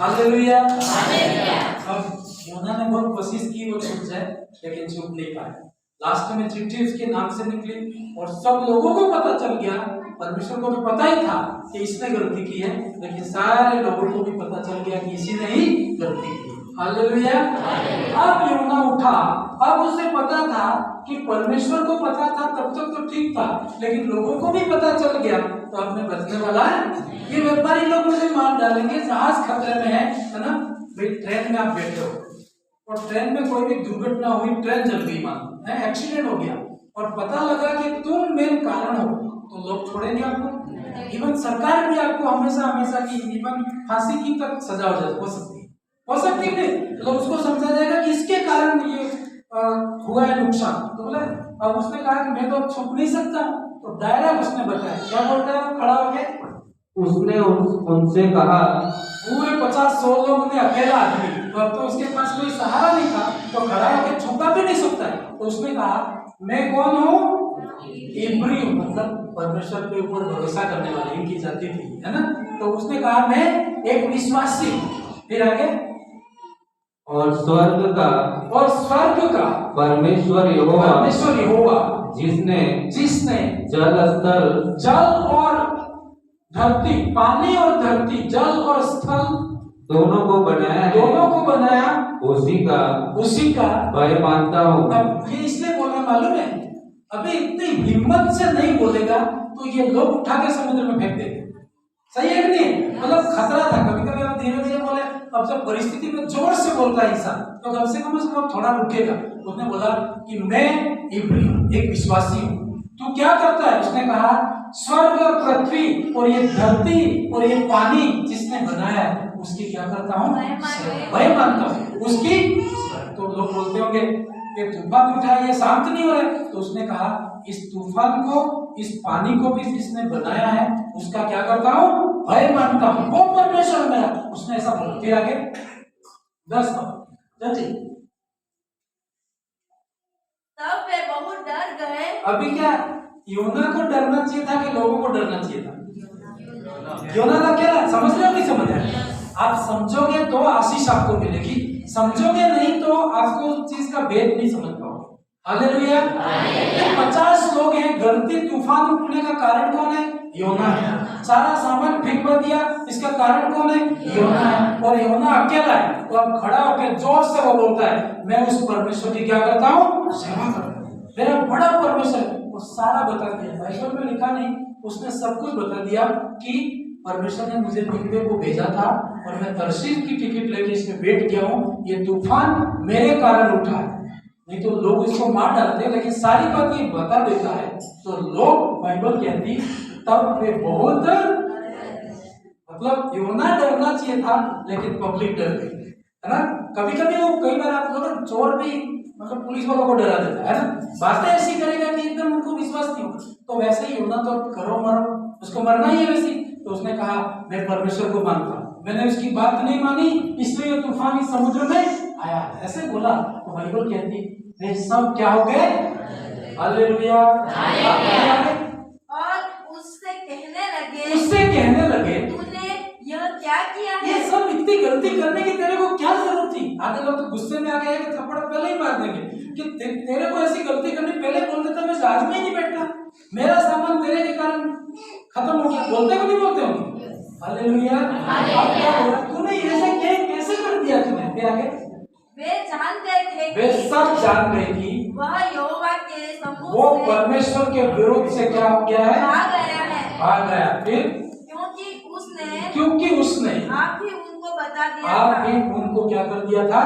हालेलुया। अब योना ने बहुत कोशिश की वो छूट जाए, लेकिन छूट नहीं पाया। लास्ट में चिट्ठी उसके नाम से निकली और सब लोगों को पता चल गया। परमेश्वर को भी पता ही था कि इसने गलती की है, लेकिन सारे लोगों को भी पता चल गया कि इसी ने ही गलती की। हालेलुया। अब योना उठा, अब उसे पता था कि परमेश्वर को पता था तब तक तो ठीक था, लेकिन लोगों को भी पता चल गया तो अब मैं बचने वाला है। ये व्यापारी लोग मुझे मार डालेंगे, जहाज खतरे में है ना। भाई ट्रेन में आप बैठे हो और ट्रेन में कोई भी दुर्घटना हुई, ट्रेन जल गई, मान एक्सीडेंट हो गया और पता लगा कि तुम मेन कारण हो, तो लोग छोड़ेंगे आपको। इवन सरकार भी आपको हमेशा की इवन फांसी की तक सजा हो सकती है नहीं, तो उसको समझा जाएगा कि इसके कारण ये हुआ है नुकसान। तो बोले, अब उसने कहा कि मैं तो अब छुप नहीं सकता, तो डायरेक्ट उसने बताया, क्या बोलता है, खड़ा हो गया। उसने उनसे कहा, पूरे 50-100 लोग ने, अकेला आदमी, तो अब तो उसके पास कोई सहारा नहीं था, तो खड़ा होकर छुपा भी नहीं सकता है। तो उसने कहा मैं कौन हूँ, इब्री हूँ, मतलब परमेश्वर के ऊपर भरोसा करने वाले इनकी जाति थी, है ना। तो उसने कहा मैं एक विश्वासी। फिर आगे, और स्वर्ग का परमेश्वर यहोवा जिसने जल और धरती, पानी और धरती, जल और स्थल दोनों को बनाया उसी का भय मानता हूँ। अब ये इसलिए बोलना मालूम है, अभी इतनी हिम्मत से नहीं बोलेगा तो ये लोग उठा के समुद्र में फेंक देंगे। सही है कि नहीं? मतलब खतरा था। कभी कभी हम धीरे धीरे बोले, अब जब परिस्थिति में जोर से बोलता है इंसान तो कम से कम थोड़ा रुकेगा। उसने बोला कि मैं इब्री हूं, एक विश्वासी हूं। तू क्या करता है? उसने कहा स्वर्ग और पृथ्वी और ये धरती और ये पानी जिसने बनाया है उसकी क्या करता हूँ? भय मानता हूँ उसकी। तो लोग बोलते होंगे कि तूफान उठा है, ये शांत नहीं हो रहा है। तो उसने कहा इस तूफान को, इस पानी को भी जिसने बनाया है उसका क्या करता हूँ? भय मानता हूँ, वो परमेश्वर मेरा। उसने ऐसा बोला। फिर आगे 10 जल्दी। तब वे बहुत डर गए। अभी क्या योना को डरना चाहिए था कि लोगों को डरना चाहिए था? योना का क्या है? समझ रहे हो कि समझ रहे हो? आप समझोगे तो आशीष आपको मिलेगी, समझोगे नहीं तो आपको उस चीज का भेद नहीं समझ पाओगे। हालेलुया। 50 लोग हैं, गलती तूफान उठने का कारण कौन है? योना है। सारा सामान फेंकवा दिया, इसका कारण कौन है? योना है। और योना अकेला है। तो अब खड़ा होकर जोर से वो बोलता है मैं उस परमेश्वर की क्या करता हूँ? सेवा करता हूँ। मेरा बड़ा परमेश्वर वो सारा बता दिया। बाइबल में लिखा नहीं, उसने सब कुछ बता दिया कि परमेश्वर ने मुझे निनवे को भेजा था और मैं तरशीश की टिकट लेके इसमें बैठ गया हूँ। ये तूफान मेरे कारण उठा है, नहीं तो लोग इसको मार डालते। लेकिन सारी बात ये बता देता है तो लोग, बाइबल कहती तब वे बहुत, मतलब योना डरना चाहिए था लेकिन पब्लिक डर गई, है ना। कभी कभी वो कई बार आप लोग चोर भी मतलब पुलिस वालों को डरा देता है ना, बातें ऐसी करेगा कि एकदम उनको विश्वास नहीं हो। तो वैसे ही योना तो करो मरो, उसको मरना ही है वैसे। तो उसने कहा मैं परमेश्वर को मानता हूँ, मैंने उसकी बात नहीं मानी इसलिए तूफान इस समुद्र में आया। ऐसे बोला तो बाइबल कहती वे सब क्या हो गए? हालेलुया। और उससे कहने लगे तूने यह क्या किया है? ये सब इतनी गलती करने की तेरे को क्या जरूरत थी? आधे लोग तो गुस्से में आ गए कि थप्पड़ पहले ही मार देंगे कि तेरे को ऐसी गलती करनी पहले बोल देता, मैं जहाज में ही नहीं बैठता, मेरा सामान तेरे के कारण खत्म हो गया। बोलते को नहीं बोलते होंगे? हालेलुया। अब क्या बोला? तूने ऐसे कैसे कर दिया तूने? फिर आगे वे जान गए थे वे सब जान गए कि वह यहोवा के सम्मुख वो परमेश्वर के विरुद्ध से क्या हो गया है? भाग गया है। भाग गया। फिर क्योंकि उसने आप भी उनको बता दिया आप था। भी उनको क्या कर दिया था?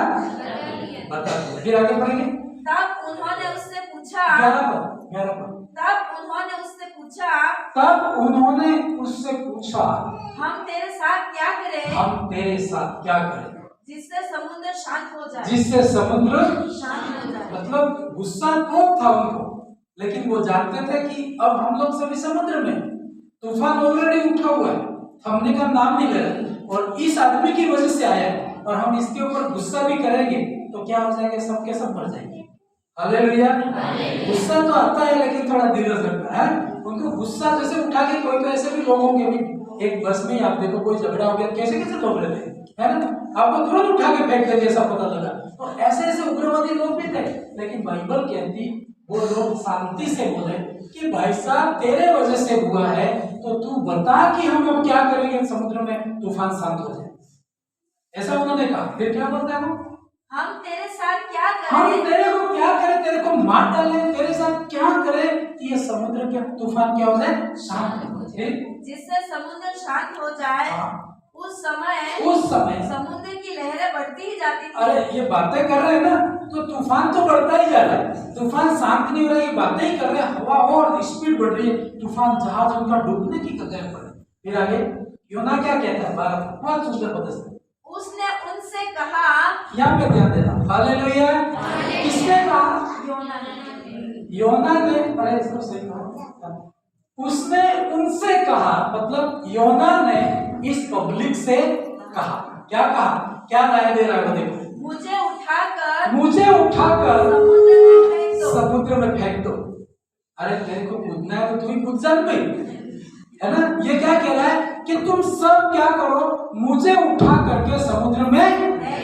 बता दिया। फिर आगे पढ़ेंगे। तब उन्होंने उससे पूछा 11 तब उन्होंने उससे पूछा हम तेरे साथ क्या करें? हम तेरे साथ क्या करें? जिससे समुद्र शांत हो जाए। जिससे समुद्र शांत हो जाए। मतलब गुस्सा बहुत था उनको, लेकिन वो जानते थे कि अब हम लोग सभी समुद्र में, तूफान ऑलरेडी उठा हुआ है, थमने का नाम नहीं ले रहा और इस आदमी की वजह से आया है और हम इसके ऊपर गुस्सा भी करेंगे तो क्या हो जाएगा? सबके सब मर जाएंगे। हालेलुया। गुस्सा तो आता है लेकिन थोड़ा धीरज रखना है। उनको गुस्सा जैसे उठा के, कोई तो ऐसे भी लोग होंगे भी, एक बस में आप देखो कोई झगड़ा हो गया कैसे कैसे लोग रहते हैं, है ना, आपको तुरंत उठा के फेंक देंगे, ऐसा पता लगा। तो ऐसे ऐसे उग्रवादी लोग भी थे, लेकिन बाइबल कहती वो लोग शांति से बोले कि भाई साहब तेरे वजह से हुआ है तो तू बता कि हम अब क्या करेंगे समुद्र में तूफान शांत हो जाए। ऐसा उन्होंने कहा। फिर क्या बोलता है वो? हम तेरे साथ क्या करें? हम तेरे को क्या करें? तेरे को मार डाले, तेरे साथ क्या करें कि ये समुद्र के तूफान क्या हो जाए? शांत हो जाए। जिससे समुद्र शांत हो जाए। उस समय समुद्र की लहरें बढ़ती ही जाती थी। अरे ये बातें कर रहे हैं ना तो तूफान तो बढ़ता ही जा रहा है, तूफान शांत नहीं हो रहा है, ये बातें ही कर रहे हैं, हवा और स्पीड बढ़ रही है, तूफान जहाज उनका डूबने की कगार पर है। फिर आगे योना क्या कहता है? बहुत सुंदर पद। उसने उनसे कहा, यहाँ पे ध्यान देना। हालेलुया। किसने कहा? योना ने। अरे इसको सही कहा। उसने उनसे कहा, मतलब योना ने इस पब्लिक से कहा। क्या कहा? क्या राय दे रहा है वो देखो। मुझे उठाकर समुद्र में फेंक दो। अरे तेरे को कूदना है तो तू ही कूद जा भाई, है ना। ये क्या कह रहा है कि तुम सब क्या करो, मुझे उठा करके समुद्र में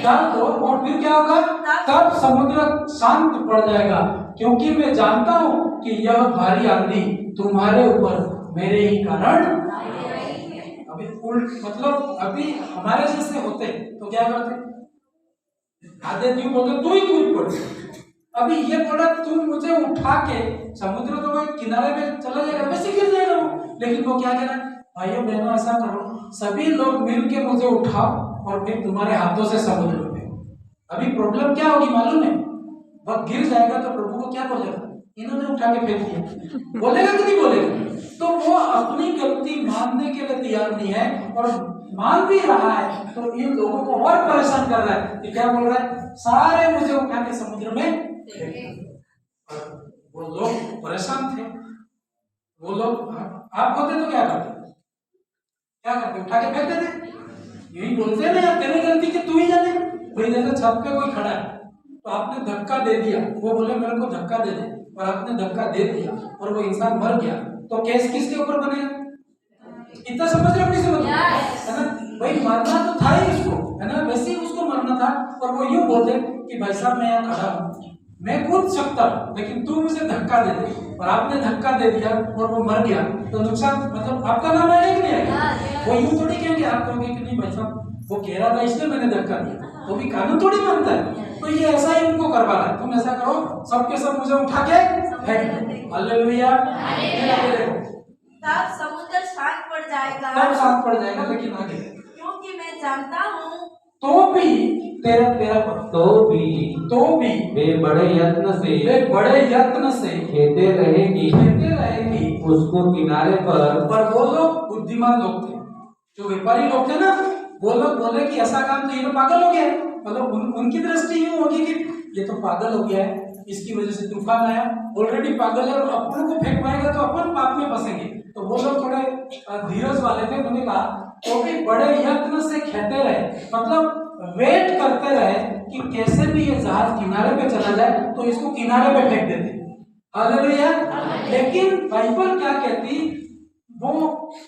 डाल दो और फिर क्या होगा? तब समुद्र शांत पड़ जाएगा, क्योंकि मैं जानता हूँ कि यह भारी आंधी तुम्हारे ऊपर मेरे ही कारण। अभी उल्ट, मतलब अभी हमारे जैसे होते तो क्या करते? आधे क्यों बोलते तू ही कूद पड़, अभी ये बोल रहा तुम मुझे उठा के, समुद्र तो वो किनारे पे चला जाएगा, वैसे गिर जाएगा वो, लेकिन वो क्या कह रहा है, भाइयों बहनों ऐसा करो, सभी लोग मिल के मुझे उठाओ और फिर तुम्हारे हाथों से समुद्र में फेंको। अभी प्रॉब्लम क्या होगी मालूम है, वह गिर जाएगा तो प्रभु को क्या बोलेगा, इन्होंने उठा के फेंक दिया, बोलेगा कि नहीं बोलेगा? तो वो अपनी गलती मानने के लिए तैयार नहीं है, और मान भी रहा है तो इन लोगों को और परेशान कर रहा है कि क्या बोल रहा है, सारे मुझे उठा के समुद्र में फेंक। वो लोग परेशान थे, वो लोग, आप होते तो क्या करते, क्या करते, उठा के फेंक देते, यही बोलते ना यार तेरी गलती कि तू ही जाने। भाई जैसे छत पे कोई खड़ा है तो आपने धक्का दे दिया, वो बोले मेरे को धक्का दे दे, और आपने धक्का दे दिया और वो इंसान मर गया, तो केस किसके ऊपर बनेगा? इतना समझ रहे हो नहीं समझ रहे, है ना? भाई मरना तो था ही उसको, है ना, वैसे ही उसको मरना था, और वो यूं बोलते कि भाई साहब मैं यहाँ खड़ा हूँ, मैं कूद सकता हूँ, लेकिन तू मुझे धक्का दे दे, और आपने धक्का दे दिया और वो मर गया, तो नुकसान मतलब आपका नाम आएगा कि नहीं आएगा? वो यूं थोड़ी कहेंगे, आप कहोगे कि नहीं भाई साहब वो कह रहा था इसलिए मैंने धक्का दिया, तो भी कानून थोड़ी मानता है। तो ये ऐसा ही उनको करवा रहा है, तुम ऐसा करो सबके सब मुझे उठा के फेंक दो। हालेलुया। तब समुद्र शांत पड़ जाएगा, तब शांत पड़ जाएगा, लेकिन आगे क्योंकि मैं जानता हूँ तो भी तेरा तो भी वे बड़े यत्न से खेते रहेगी उसको किनारे पर वो लोग बुद्धिमान लोग थे, जो व्यापारी लोग थे ना, वो लोग बोले कि ऐसा काम तो ये तो पागल हो गया है, मतलब उनकी दृष्टि यूं होगी कि ये तो पागल हो गया है, इसकी वजह से तूफान आया, ऑलरेडी पागल है, और अपन को फेंक पाएगा तो अपन पाप में फंसेंगे। तो वो लोग थोड़े धीरज वाले थे, उन्होंने कहा तो भी बड़े यत्न से खेते रहे, मतलब वेट करते रहे कि कैसे भी ये जहाज किनारे पे चला जाए तो इसको किनारे पे फेंक देते। हालेलुया। लेकिन बाइबल क्या कहती, वो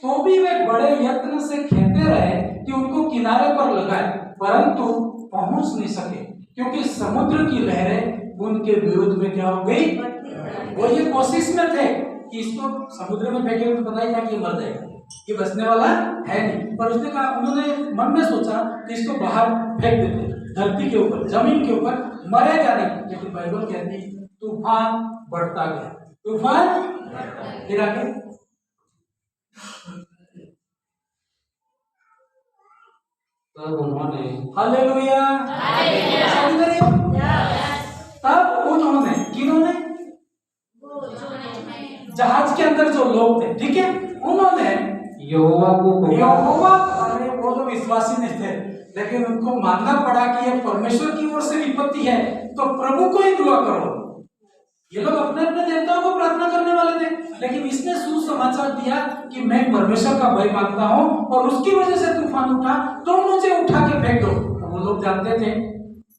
तो भी वे बड़े यत्न से खेते रहे कि उनको किनारे पर लगाए, परंतु पहुंच नहीं सके, क्योंकि समुद्र की लहरें उनके विरुद्ध में क्या हो गई। वो ये कोशिश में थे कि इसको समुद्र में फेंकेंगे तो पता ही था कि ये मर जाएगा, ये बचने वाला है नहीं, पर उसने कहा, उन्होंने मन में सोचा कि इसको बाहर फेंक देते, धरती के ऊपर, जमीन के ऊपर, मरेगा नहीं। लेकिन बाइबल कहती तूफान बढ़ता गया, तूफान फिर आगे तब उन्होंने, हालेलुया, तब उन्होंने, किन्होंने, जहाज के अंदर जो लोग थे, ठीक है, उन्होंने यहोवा अरे वो तो विश्वासी नहीं थे, लेकिन उनको मानना पड़ा कि ये परमेश्वर की ओर से विपत्ति है, तो प्रभु को ही दुआ करो। ये लोग अपने अपने देवताओं को प्रार्थना करने वाले थे, लेकिन इसने सुसमाचार दिया कि मैं परमेश्वर का भय मानता हूँ और उसकी वजह से तूफान उठा, तो मुझे उठा के फेंक दो। तो वो लोग जानते थे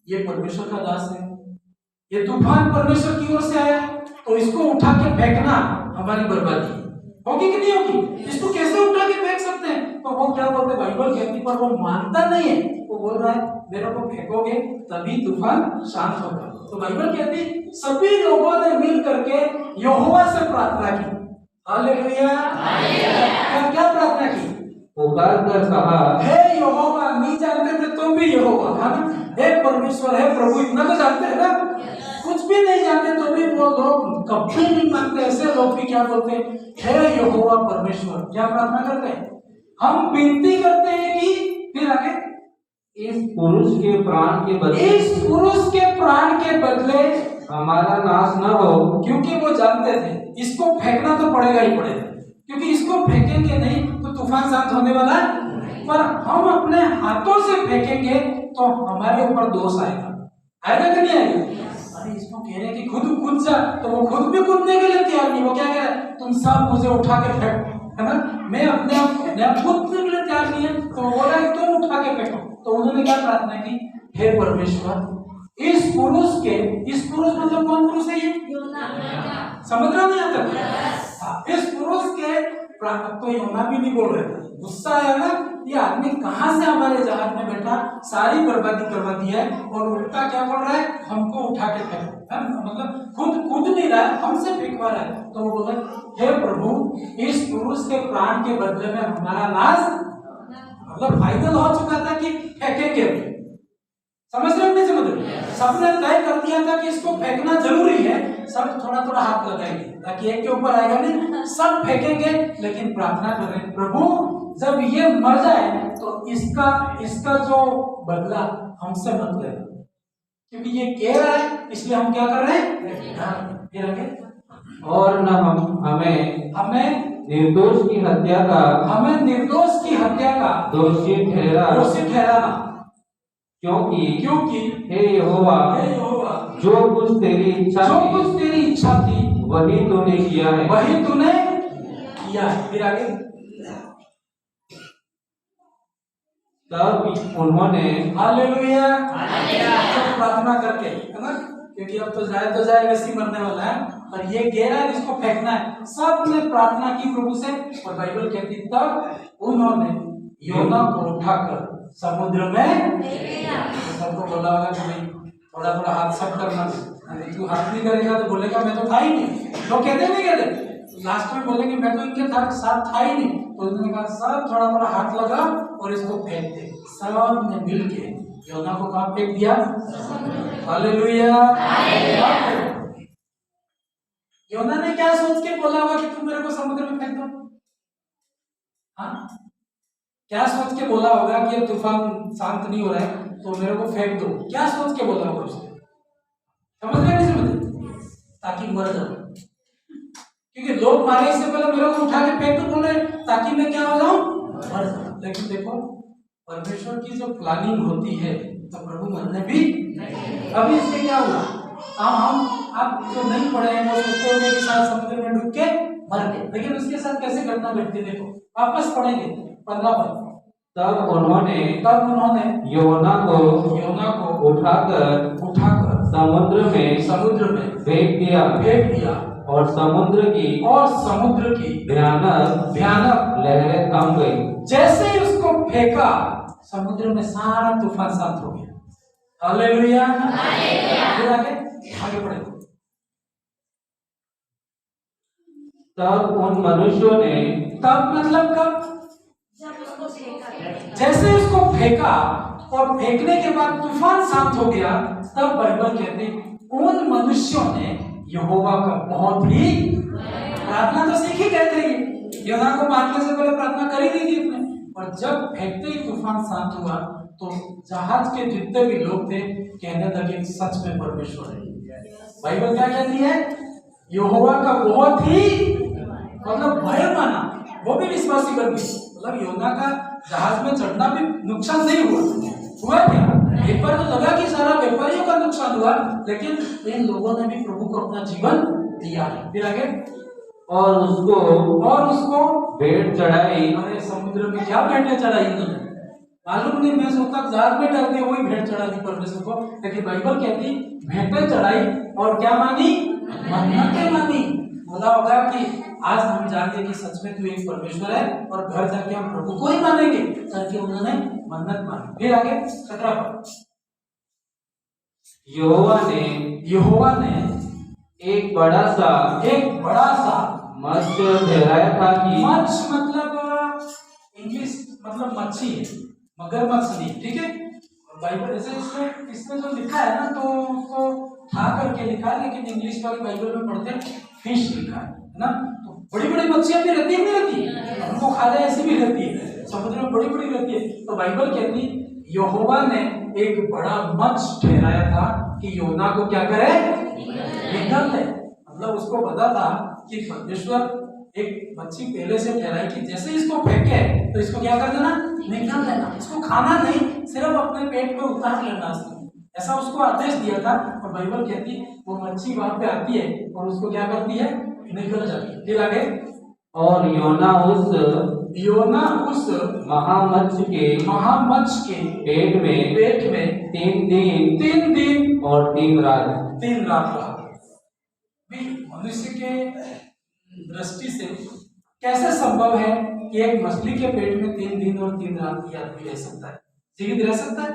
ये परमेश्वर का दास है, ये तूफान परमेश्वर की ओर से आया, तो इसको उठा के फेंकना हमारी बर्बादी होगी कि नहीं होगी? इसको कैसे उठा के फेंक सकते हैं? तो वो क्या बोलते, बाइबल कहती, पर वो मानता नहीं है, वो बोल रहा है मेरे को फेंकोगे तभी तूफान शांत होगा। तो बाइबल कहती सभी लोगों ने मिल करके यहोवा से प्रार्थना की। हालेलुया। क्या प्रार्थना की? पुकार कर कहा, हे यहोवा, नहीं जानते थे तुम भी यहोवा, है ना? हे परमेश्वर, हे प्रभु, इतना तो जानते हैं ना, कुछ भी नहीं जानते तो भी वो लोग कभी नहीं मानते, ऐसे लोग भी क्या बोलते हैं, हे यहोवा परमेश्वर। क्या प्रार्थना करते हैं? हम विनती करते हैं कि, फिर आगे, इस पुरुष के प्राण के बदले हमारा नाश न हो, क्योंकि वो जानते थे इसको फेंकना तो पड़ेगा ही पड़ेगा, क्योंकि इसको फेंकेंगे नहीं तो तूफान शांत होने वाला है, पर हम अपने हाथों से फेंकेंगे तो हमारे ऊपर दोष आएगा कि नहीं आएगा? अरे इसको कह रहे हैं कि खुद कूद जा, तो वो खुद भी कूदने के लिए तैयार नहीं, वो क्या कह रहा है, तुम सब मुझे उठा के फेंको, है ना? मैं अपने आप कूदने के लिए तैयार नहीं है, तो वो बोला तुम उठा के फेंको। तो उन्होंने क्या प्रार्थना की, हे परमेश्वर, इस पुरुष मतलब कौन पुरुष है ये? समझ रहा नहीं आता? इस पुरुष के तो योना भी नहीं बोल रहे थे, गुस्सा आया ना, ये आदमी कहाँ से हमारे जहाज में बैठा, सारी बर्बादी करवा दी है, और उल्टा क्या बोल रहा है, हमको उठा के फेंको, मतलब खुद कूद नहीं रहा है, हमसे फेंकवा रहा है। तो वो बोला, हे प्रभु, इस पुरुष के प्राण के बदले में हमारा नाश, मतलब फाइनल हो चुका था कि फेंकेंगे। समझ रहे हो नहीं समझ रहे? सबने तय कर दिया था कि इसको फेंकना जरूरी है, सब थोड़ा थोड़ा हाथ लगाएंगे ताकि एक के ऊपर आएगा नहीं, सब फेंकेंगे, लेकिन प्रार्थना कर रहे हैं प्रभु जब ये मर जाए तो इसका जो बदला हमसे मत लेना, क्योंकि ये कह रहा है इसलिए हम क्या कर रहे हैं। फिर आगे, और न हमें निर्दोष की हत्या का दोषी ठहराना, क्योंकि हे यहोवा जो कुछ तेरी इच्छा थी वही तूने किया है। फिर आगे, तब उन्होंने हालेलुया प्रार्थना करके, है ना, क्योंकि अब तो जाए वैसे मरने वाला है, और ये गहरा है जिसको फेंकना है। सब ने प्रार्थना की प्रभु से, और बाइबल कहती तब उन्होंने योना को उठाकर समुद्र में, सबको बोला होगा कि भाई थोड़ा थोड़ा हाथ सब करना, तू हाथ नहीं करेगा तो बोलेगा मैं तो था ही नहीं, लोग कहते नहीं कहते, लास्ट में बोलेंगे मैं तो इनके साथ था ही नहीं, तो उन्होंने कहा सब थोड़ा थोड़ा हाथ लगा और इसको फेंक दे। सब ने मिलके योना को कहाँ फेंक दिया? हालेलुया। योना ने क्या सोच के बोला होगा कि तुम मेरे को समुद्र में फेंक दो? हाँ, क्या सोच के बोला होगा कि अब तूफान शांत नहीं हो रहा है तो मेरे को फेंक दो? क्या सोच के बोला होगा उसने? समझ रहे नहीं समझ? ताकि मर जाओ, क्योंकि लोग मारे इससे पहले मेरे को उठा के फेंक दो बोले ताकि मैं क्या हो जाऊं? मर जाऊं। लेकिन देखो परमेश्वर की जो प्लानिंग होती है तो प्रभु मरने भी अभी इससे क्या हुआ? आप जो नहीं पढ़े हैं वो सोचते होंगे कि शायद समुद्र में डूब के मर गए, लेकिन उसके साथ कैसे घटना घटती है देखो, वापस पढ़ेंगे 15 पद। तब उन्होंने योना को उठाकर समुद्र में फेंक दिया और समुद्र की भयानक लहरें थम गई। जैसे ही उसको फेंका समुद्र में सारा तूफान शांत हो गया। हालेलुया। फिर आगे बढ़े। तब उन मनुष्यों ने, तब मतलब कब? जब उसको फेंका, जैसे उसको फेंका और फेंकने के बाद तूफान शांत हो गया, तब बाइबल कहते उन मनुष्यों ने यहोवा का बहुत ही प्रार्थना तो सीखी कहते हैं, योना को मारने से पहले प्रार्थना करी नहीं थी उसने, और जब फेंकते ही तूफान शांत हुआ तो जहाज के जितने भी लोग थे कहने लगे सच में परमेश्वर है। बाइबल क्या कहती है? यहोवा का बहुत ही मतलब भय माना, वो भी विश्वासी बन गए। मतलब योना का जहाज में चढ़ना भी नुकसान नहीं हुआ क्या? एक बार तो लगा कि सारा व्यापारियों का नुकसान हुआ, लेकिन इन लोगों ने भी प्रभु को अपना जीवन दिया है। फिर आगे, और उसको भेंट चढ़ाई। अरे समुद्र में क्या भेंटें चढ़ाई इन्होंने मालूम नहीं, मैं सोचता जहाज में डाल दिया वही भेंट चढ़ा दी परमेश्वर को, लेकिन बाइबल कहती भेंटें चढ़ाई और क्या मानी? मन्नतें मानी। बोला होगा कि आज हम जानेंगे कि सच में तू एक परमेश्वर है और घर जाके हम प्रभु को ही मानेंगे, करके उन्होंने मन्नत मानी। फिर आगे 17 पद। यहोवा ने एक बड़ा सा मत्स्य ठहराया था कि मत्स्य मतलब इंग्लिश मतलब मच्छी है, मगरमच्छ नहीं, ठीक है। बाइबल ऐसे इसमें जो लिखा है ना तो उसको ठा करके लिखा है, लेकिन इंग्लिश वाली बाइबल में पढ़ते हैं फिश लिखा है ना। तो बड़ी बड़ी मच्छियां भी रहती है, नहीं रहती है, हमको खा जाए ऐसी भी रहती है, समुद्र में बड़ी बड़ी रहती है। तो बाइबल कहती यहोवा ने एक बड़ा मत्स्य ठहराया था कि योना को क्या करे? निकाल दे। मतलब उसको पता था कि परमेश्वर एक मच्छी पहले से ठहराई कि जैसे इसको फेंके तो इसको क्या कर देना? निकाल देना। इसको खाना नहीं, सिर्फ अपने पेट में उतार लेना इसको, ऐसा उसको आदेश दिया था। और बाइबल कहती वो मच्छी वहां पे आती है और उसको क्या करती है? निकल जाती है। फिर आगे, और योना उस महामत्स्य के पेट में 3 दिन और 3 रात रहा। मनुष्य के दृष्टि से कैसे संभव है कि एक मछली के पेट में 3 दिन और 3 रात की आदमी रह सकता है? जीवित रह सकता है?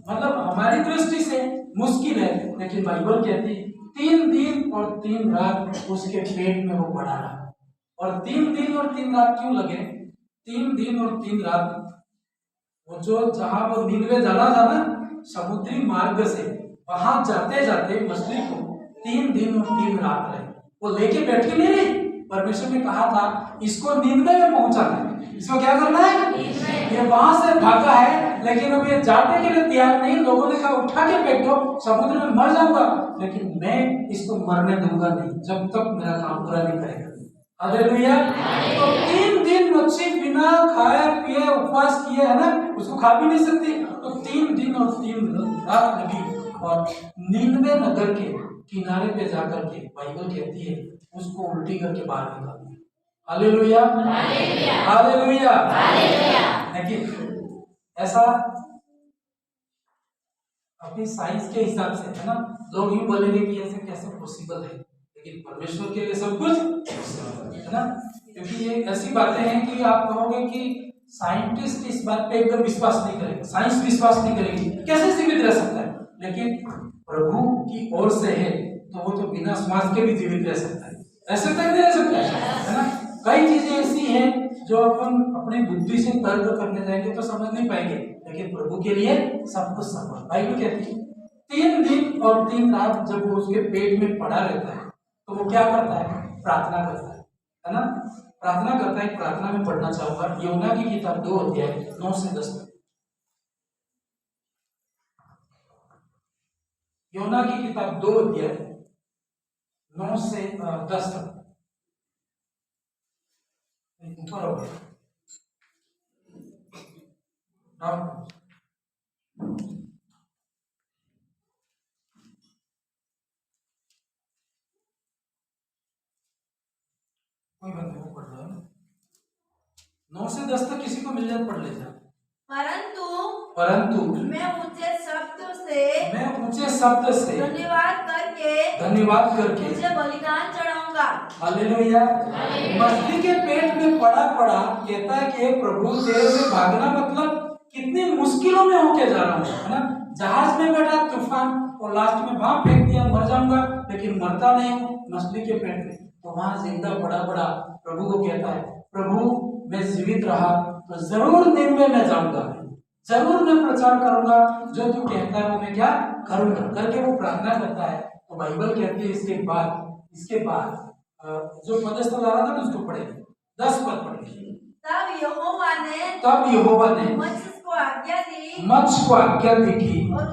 मतलब हमारी दृष्टि से मुश्किल है, लेकिन बाइबल कहती 3 दिन और 3 रात उसके पेट में वो पड़ा रहा। और 3 दिन और 3 रात क्यों लगे? 3 दिन और 3 रात वो जो जहां वो नीनवे जाना था ना, समुद्री मार्ग से वहां जाते जाते मछली को 3 दिन और 3 रात रहे। वो लेके बैठी नहीं रही। परमेश्वर ने कहा था इसको नींदवे में पहुंचाना है, इसको क्या करना है। ये वहां से भागा है, लेकिन अब ये जाने के लिए तैयार नहीं। लोगों ने कहा उठा के फेंक दो, समुद्र में मर जाऊंगा, लेकिन मैं इसको मरने दूंगा नहीं जब तक मेरा काम पूरा नहीं करेगा। हालेलुया। तो 3 दिन मच्छी बिना खाए पिए उपवास किए, है ना, उसको खा भी नहीं सकती। तो 3 दिन और 3 रात लगी और नीनवे नगर के किनारे पे जाकर के बाइबल कहती है उसको उल्टी करके बाहर निकाल दिया। Hallelujah, hallelujah, hallelujah. लेकिन ऐसा अपनी साइंस के हिसाब से, है ना, लोग यूं बोलेंगे कि ऐसे कैसे पॉसिबल है, लेकिन परमेश्वर के लिए सब कुछ है ना। क्योंकि ये ऐसी बातें हैं कि आप कहोगे कि साइंटिस्ट इस बात पे एकदम विश्वास नहीं करेंगे, साइंस विश्वास नहीं करेगी, कैसे जीवित रह सकता है। लेकिन प्रभु की ओर से है तो वो तो बिना श्वास के भी जीवित रह सकता है। ऐसे तक नहीं रह सकता है ना। कई चीजें ऐसी हैं जो अपन अपनी बुद्धि से तर्क करने जाएंगे तो समझ नहीं पाएंगे, लेकिन प्रभु के लिए सब कुछ संभव। बाइबल कहती है 3 दिन और 3 रात जब वो उसके पेट में पड़ा रहता है तो वो क्या करता है, प्रार्थना करता है ना, प्रार्थना करता है। प्रार्थना में पढ़ना चाहूंगा यूहन्ना की किताब 2 अध्याय 9 से 10 तक। यूहन्ना की किताब 2 अध्याय 9 से 10 तक। कोई बंदे को पढ़ रहा है 9 से 10 तक, किसी को मिल जाए पढ़ लेता। परंतु मैं ऊंचे शब्द से धन्यवाद करके मुझे बलिदान चढ़ाऊंगा। हालेलुया। मछली के पेट में पड़ा कहता है कि प्रभु तेरे से भागना मतलब कितनी मुश्किलों में होके जा रहा हूँ, है ना। जहाज में बैठा तूफान और लास्ट में वहां फेंक दिया, मर जाऊंगा, लेकिन मरता नहीं हूँ मछली के पेट में। तो वहां जिंदा पड़ा प्रभु को कहता है प्रभु मैं जीवित रहा तो जरूर नीनवे में जाऊंगा, जरूर मैं प्रचार करूंगा, जो तू कहता है वो मैं क्या करूंगा करके वो प्रार्थना करता है। तो बाइबल कहती है इसके बाद जो पदस्थल आ रहा था उसको पढ़े 10 पद पढ़े। तब यहोवा ने मत्स्य को आज्ञा दी कि और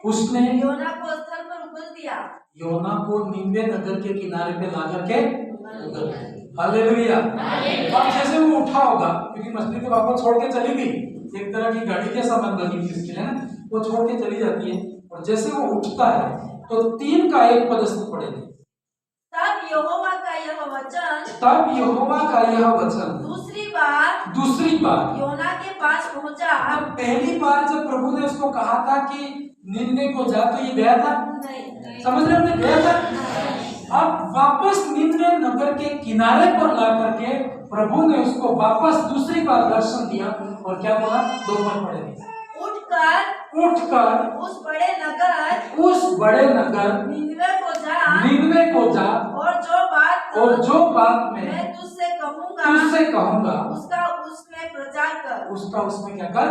उसने योना को स्थल पर उगल दिया। योना को नीनवे नगर के किनारे पे ला करके हालेलुया। अब जैसे वो उठा होगा, क्योंकि मछली तो वापस छोड़ के चली गई, एक तरह की गाड़ी के सामान बनी थी उसके लिए ना, वो छोड़ के चली जाती है। और जैसे वो उठता है तो 3 का 1 पदस्थ पड़ेगा। तब यहोवा का यह वचन दूसरी बार योना के पास पहुंचा। अब पहली बार जब प्रभु ने उसको कहा था कि नीनवे को जा, तो ये गया था, नहीं। समझ रहे हमने, गया था। अब वापस नीनवे नगर के किनारे पर ला करके प्रभु ने उसको वापस दूसरी बार दर्शन दिया और क्या बोला, 2 बार पढ़ेंगे। उठकर उस बड़े नगर नीनवे को जा और जो बात मैं तुझसे कहूंगा उसका उसमें क्या कर।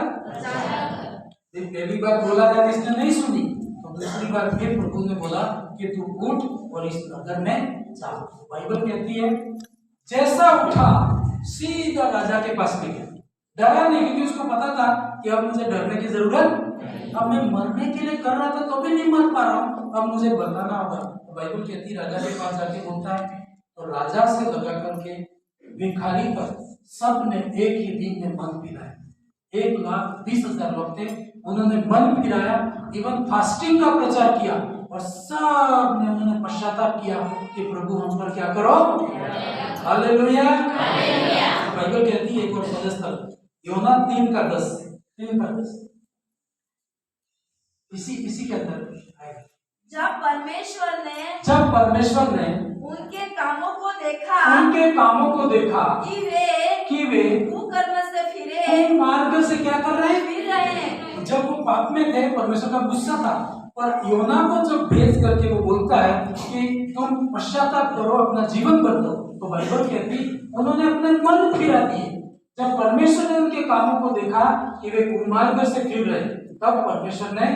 पहली बार बोला था इसने नहीं सुनी, तो दूसरी बार फिर प्रभु ने बोला कि तू उठ और इस नगर में जा। बाइबल कहती है जैसा उठा सीधा राजा के पास में गया, डरा नहीं, क्योंकि उसको पता था कि अब मुझे डरने की जरूरत, अब मैं मरने के लिए कर रहा था तो भी नहीं मर पा रहा हूँ, अब मुझे बताना होगा। तो बाइबल कहती है राजा के पास जाके बोलता है, तो राजा से लगा करके भिखारी तक सब ने एक ही दिन में मन फिराया। 1,20,000 लोग थे, उन्होंने मन फिराया, इवन फास्टिंग का प्रचार किया और सब ने उन्होंने पश्चाताप किया कि प्रभु हम पर क्या करो। हालेलुया। बाइबल कहती है एक और पदस्थल योना 3:10 इसी के अंदर आएगा। जब परमेश्वर ने उनके कामों को देखा कि वे कुकर्म से फिरे, मार्ग से क्या कर रहे फिर रहे हैं। जब वो पाप में थे परमेश्वर का गुस्सा था, पर योना को जब भेज करके वो बोलता है कि तुम पश्चाताप करो, अपना जीवन बदलो, तो बाइबल कहती उन्होंने अपने मन फिरा दिए। जब परमेश्वर ने उनके कामों को देखा कि वे कुमार्ग से फिर रहे, तब परमेश्वर ने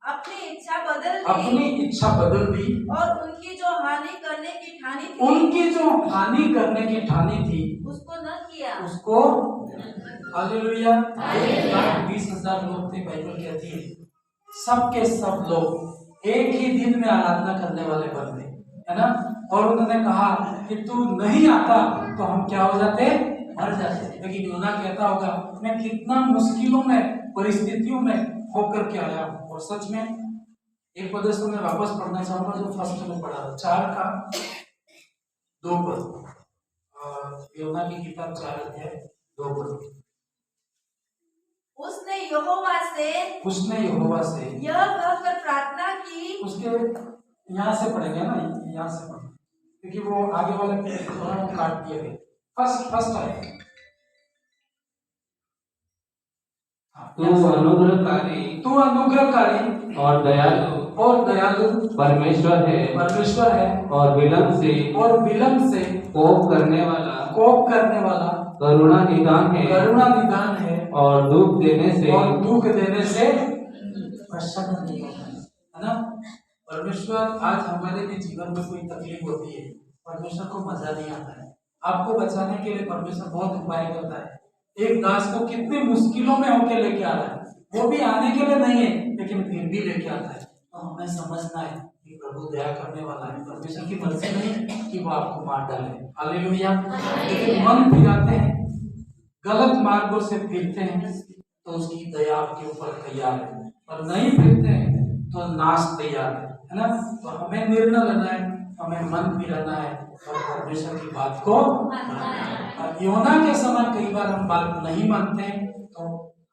अपनी इच्छा बदल दी अपनी इच्छा बदल दी और उनकी जो हानि करने की ठानी थी उनकी जो हानि करने की ठानी थी उसको न किया। उसको हालेलुया 1,20,000 लोग थे। बाइबल कहती है सब के सब लोग एक ही दिन में आराधना करने वाले बन गए, है ना। और उन्होंने कहा कि तू नहीं आता तो हम क्या हो जाते, मर जाते। लेकिन योना कहता होगा मैं कितना मुश्किलों में परिस्थितियों में होकर के आया हूँ। और सच में एक पद से मैं वापस पढ़ना चाहूंगा जो फर्स्ट में पढ़ा 4 का 2 पद, योना की किताब 4 अध्याय 2 पद। उसने यहोवा से यह कहकर प्रार्थना की। उसके यहाँ से पढ़ेंगे ना, यहाँ से पढ़ेंगे क्योंकि वो आगे वाले थोड़ा काट दिए गए। फर्स्ट है तू अनुग्रहकारी और दयालु परमेश्वर है और विलम्ब से कोप करने वाला करुणा निदान है और दुख देने से प्रसन्न नहीं होता है ना। परमेश्वर आज हमारे भी जीवन में कोई तकलीफ होती है, परमेश्वर को मजा नहीं आता है। आपको बचाने के लिए परमेश्वर बहुत उपाय करता है। एक दास को कितनी मुश्किलों में होकर लेके आ रहा है, वो भी आने के लिए नहीं है लेकिन फिर भी लेके आता है। तो हमें समझना है कि प्रभु दया करने वाला है, परमेश्वर की मर्जी नहीं कि वो आपको मार डाले। हालेलुया। लेकिन मन फिराते हैं, गलत मार्गों से फिरते हैं तो उसकी दया आपके ऊपर तैयार है, और नहीं फिरते हैं तो नाश तैयार है ना। तो हमें निर्णय लेना है, हमें मन फिराना है और परमेश्वर की बात को और योना के समान कई बार हम बात नहीं मानते हैं तो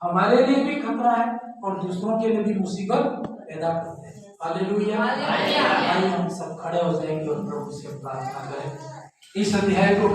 हमारे लिए भी खतरा है और दूसरों के लिए भी मुसीबत पैदा करते हैं। हालेलुया। आइए हम सब खड़े हो जाएंगे और प्रभु से प्रार्थना करें। इस अध्याय को